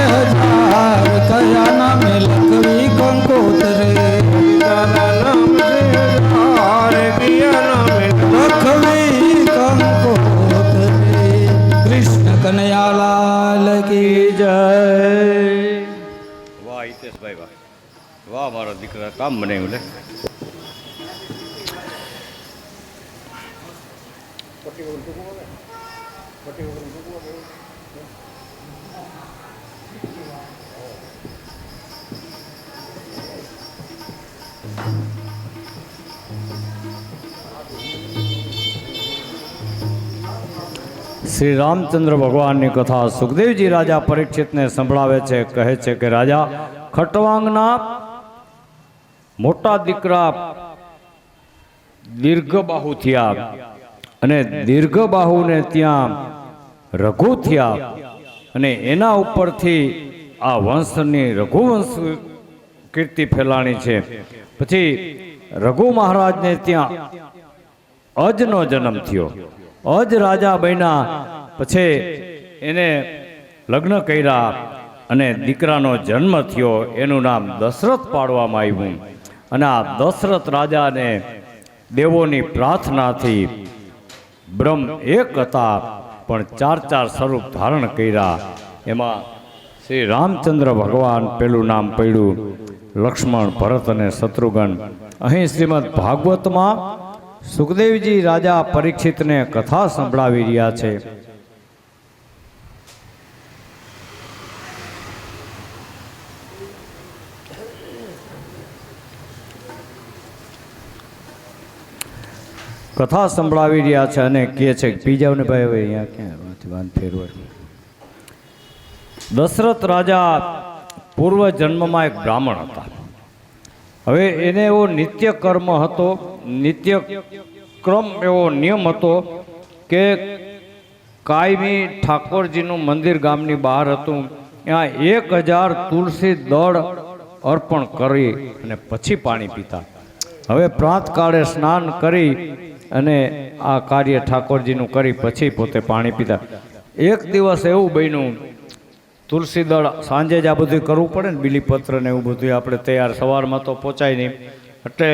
હજાર કયા નામે લખવી કંકોતરે તારા નામ છે હજાર કયા નામે લખવી કંકોતરે કૃષ્ણ કનૈયાલાલ કી જય વાહ હિતેશભાઈ વાહ વાહ મારો દીકરા કામ બનાવ્યું લે શ્રી રામચંદ્ર ભગવાનની કથા સુખદેવજી રાજા પરીક્ષિતને સંભળાવે છે. કહે છે કે રાજા ખટવાંગના મોટા દીકરા દીર્ઘબાહુ થયા અને દીર્ઘબાહુને ત્યાં રઘુ થયા અને એના ઉપરથી આ વંશની રઘુવંશ કીર્તિ ફેલાણી છે. પછી રઘુ મહારાજને ત્યાં અજનો જન્મ થયો. અજ રાજા બન્યા. પછી એને લગ્ન કર્યા અને દીકરાનો જન્મ થયો. એનું નામ દશરથ પાડવામાં આવ્યું. અને આ દશરથ રાજાને દેવોની પ્રાર્થનાથી બ્રહ્મ એક હતા પણ ચાર ચાર સ્વરૂપ ધારણ કર્યા. એમાં શ્રી રામચંદ્ર ભગવાન પેલું નામ પડ્યું લક્ષ્મણ, ભરત અને શત્રુઘ્ન. અહીં શ્રીમદ ભાગવતમાં સુખદેવજી રાજા પરીક્ષિતને કથા સંભળાવી રહ્યા છે. કથા સંભળાવી રહ્યા છે અને કહે છે કે પી જાવ ને ભાઈ હવે અહીંયા ક્યાં વાન ફેરવે. દશરથ રાજા પૂર્વ જન્મમાં એક બ્રાહ્મણ હતા. હવે એને એવો નિત્ય કર્મ હતો, નિત્ય ક્રમ એવો નિયમ હતો કે કાયમી ઠાકોરજીનું મંદિર ગામની બહાર હતું. ત્યાં 1000 તુલસી દળ અર્પણ કરી અને પછી પાણી પીતા. હવે પ્રાતકાળે સ્નાન કરી અને આ કાર્ય ઠાકોરજીનું કરી પછી પોતે પાણી પીતા. એક દિવસ એવું બન્યું, તુલસી દળ સાંજે જ આ બધું કરવું પડે ને, બીલીપત્ર ને એવું બધું આપણે તૈયાર, સવારમાં તો પહોંચાય નહીં. એટલે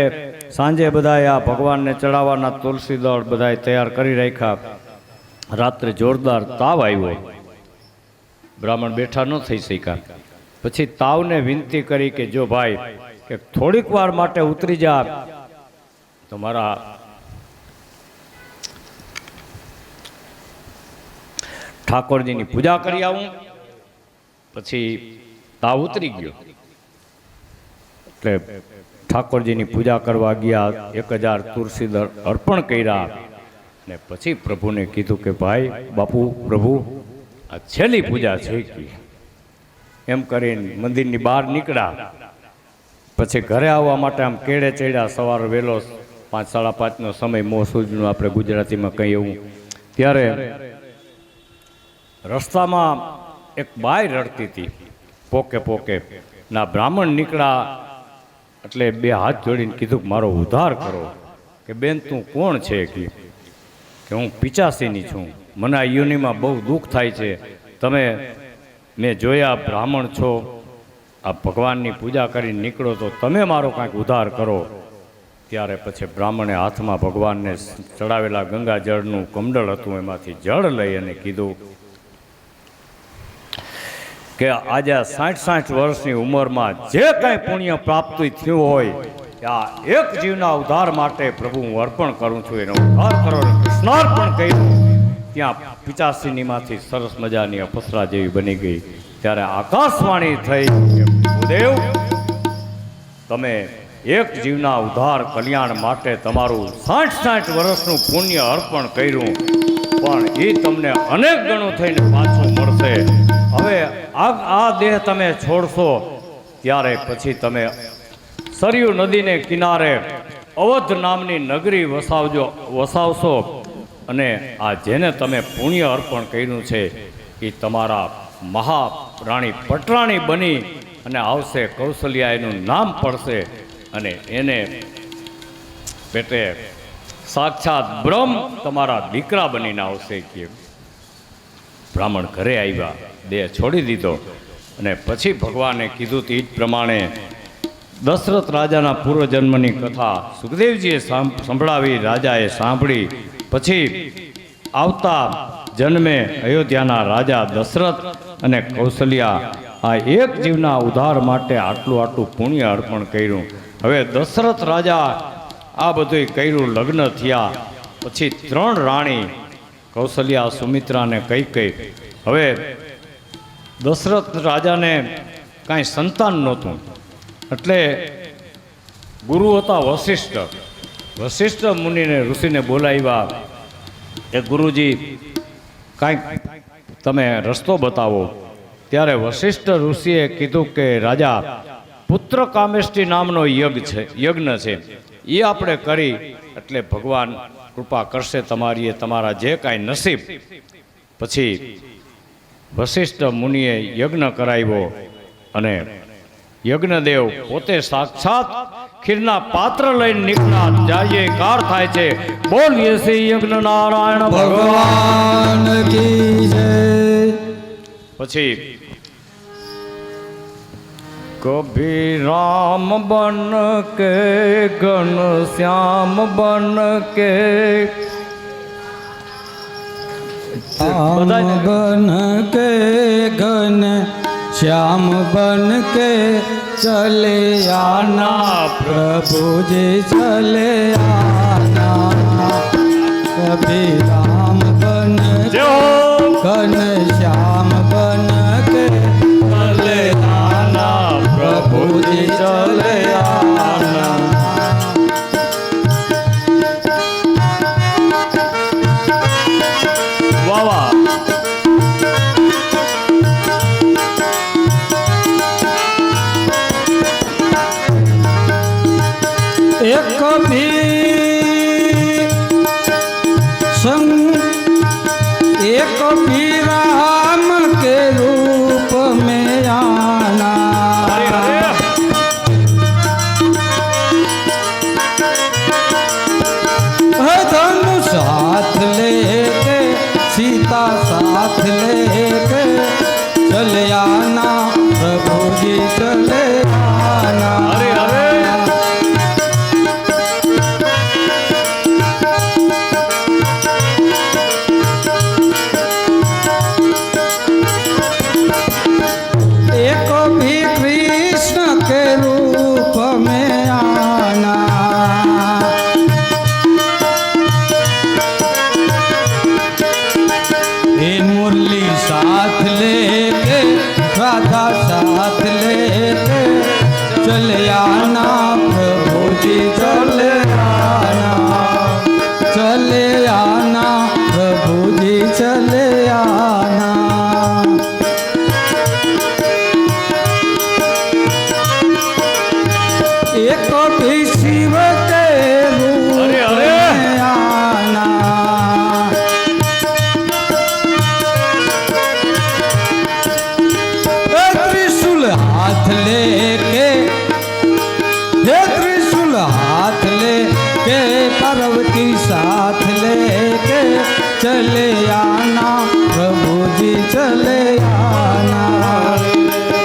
સાંજે બધાએ આ ભગવાનને ચડાવવાના તુલસી દળ બધાએ તૈયાર કરી રાખ્યા. રાત્રે જોરદાર તાવ આવ્યો, બ્રાહ્મણ બેઠા ન થઈ શક્યા. પછી તાવને વિનંતી કરી કે જો ભાઈ કે થોડીક વાર માટે ઉતરી જા તો મારા ઠાકોરજીની પૂજા કરી આવું. પછી તાવ ઉતરી ગયો એટલે ઠાકોરજીની પૂજા કરવા ગયા. 1000 તુલસી દળ અર્પણ કર્યા ને પછી પ્રભુને કીધું કે ભાઈ બાપુ પ્રભુ આ છેલ્લી પૂજા છે કે એમ કરીને મંદિરની બહાર નીકળ્યા. પછી ઘરે આવવા માટે આમ કેળે ચડ્યા. સવારે વહેલો 5, 5:30નો સમય, મોસૂજનું આપણે ગુજરાતીમાં કહીએ એવું. ત્યારે રસ્તામાં એક બાઈ રડતી હતી, પોકે પોકે. ના બ્રાહ્મણ નીકળ્યા એટલે 2 હાથ જોડીને કીધું કે મારો ઉદ્ધાર કરો. કે બેન તું કોણ છે? કે હું પિચાસીની છું, મને આ યોનિમાં બહુ દુઃખ થાય છે. તમે મેં જોયા બ્રાહ્મણ છો, આ ભગવાનની પૂજા કરીને નીકળો તો તમે મારો કાંઈક ઉદ્ધાર કરો. ત્યારે પછી બ્રાહ્મણે હાથમાં ભગવાનને ચડાવેલા ગંગા જળનું કમંડળ હતું, એમાંથી જળ લઈ અને કીધું કે આજે 60 વર્ષની ઉંમરમાં જે કાંઈ પુણ્ય પ્રાપ્તિ થયું હોય આ એક જીવના ઉદ્ધાર માટે પ્રભુ હું અર્પણ કરું છું. એનો ઉદ્ધાર કરો. સ્નાર્પણ કર્યું. ત્યાં 85નીમાંથી સરસ મજાની અપસરા જેવી બની ગઈ. ત્યારે આકાશવાણી થઈ કે ભૂદેવ તમે એક જીવના ઉદ્ધાર કલ્યાણ માટે તમારું 60 વર્ષનું પુણ્ય અર્પણ કર્યું, પણ એ તમને અનેક ગણું થઈને પાછું મળશે. હવે આ દેહ તમે છોડશો ત્યારે પછી તમે સરયુ નદીને કિનારે અવધ નામની નગરી વસાવશો અને આ જેને તમે પુણ્ય અર્પણ કર્યું છે એ તમારા મહારાણી પટરાણી બની અને આવશે. કૌશલ્યા એનું નામ પડશે અને એને પેટે સાક્ષાત બ્રહ્મ તમારા દીકરા બનીને આવશે. કે બ્રાહ્મણ ઘરે આવ્યા, દેહ છોડી દીધો. અને પછી ભગવાને કીધું તે જ પ્રમાણે દશરથ રાજાના પૂર્વજન્મની કથા સુખદેવજીએ સંભળાવી, રાજાએ સાંભળી. પછી આવતા જન્મે અયોધ્યાના રાજા દશરથ અને કૌશલ્યા આ એક જીવના ઉદ્ધાર માટે આટલું પુણ્ય અર્પણ કર્યું. હવે દશરથ રાજા આ બધું કર્યું, લગ્ન થયા. પછી 3 રાણી કૌશલ્યા, સુમિત્રા ને કૈકેયી. હવે દશરથ રાજાને કાંઈ સંતાન નહોતું, એટલે ગુરુ હતા વશિષ્ઠ. વશિષ્ઠ મુનિને ઋષિને બોલાવ્યા કે ગુરુજી કાંઈક તમે રસ્તો બતાવો. ત્યારે વશિષ્ઠ ઋષિએ કીધું કે રાજા, પુત્ર કામેષ્ટિ નામનો યજ્ઞ છે, એ આપણે કરી એટલે ભગવાન કૃપા કરશે તમારી, તમારા જે કાંઈ નસીબ. પછી વશિષ્ઠ મુનિએ યજ્ઞ કરાવ્યો અને યજ્ઞદેવ પોતે સાક્ષાત ખીરના પાત્ર લઈને નીકળ્યા. જાય કાર થાય છે, બોલીએ શ્રી યજ્ઞ નારાયણ ભગવાન કી જય. પછી કભી રામ બન કે ઘન શ્યામ બન કે राम बन के घन श्याम बन के चले आना, प्रभु जी चले आना. कभी राम बन के घन श्याम बन के चले आना, प्रभु जी चले आना. एक भी संग एक भी राम के रूप में आना. धनु साथ लेके सीता साथ लेके चले आना, प्रभु जी चले आना. साथ लेके राधा साथ लेके चले आना, प्रभु जी चले आना. चले आना, प्रभु जी चले आना. एक भी शिव के रूप में आना. हाथ लेके हे त्रिशूल हाथ लेके पार्वती साथ लेके चले आना, प्रभु जी चले आना.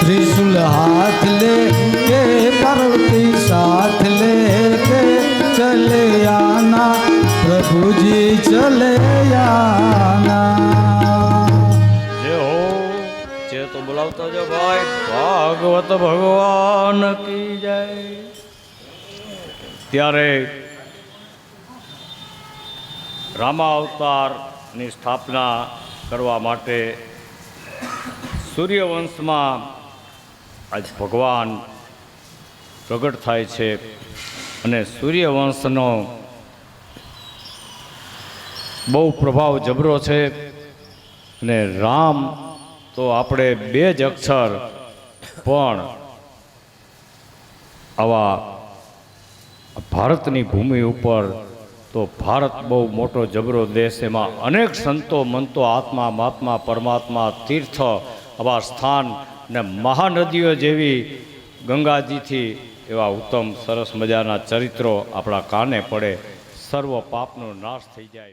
त्रिशूल हाथ लेके पार्वती साथ लेके चले आना, प्रभु जी चले आना. તો બોલાવતા જો ભાઈ, ભાગવત ભગવાન કી જય. ત્યારે રામા અવતારની સ્થાપના કરવા માટે સૂર્યવંશમાં આજ ભગવાન પ્રગટ થાય છે. અને સૂર્યવંશનો બહુ પ્રભાવ જબરો છે. અને રામ તો આપણે 2 જ અક્ષર, પણ આવા ભારતની ભૂમિ ઉપર તો ભારત બહુ મોટો જબરો દેશ, એમાં અનેક સંતો મંતો આત્મા મહાત્મા પરમાત્મા તીર્થ આવા સ્થાન ને મહાનદીઓ જેવી ગંગાજીથી એવા ઉત્તમ સરસ મજાના ચરિત્રો આપણા કાને પડે, સર્વ પાપનો નાશ થઈ જાય.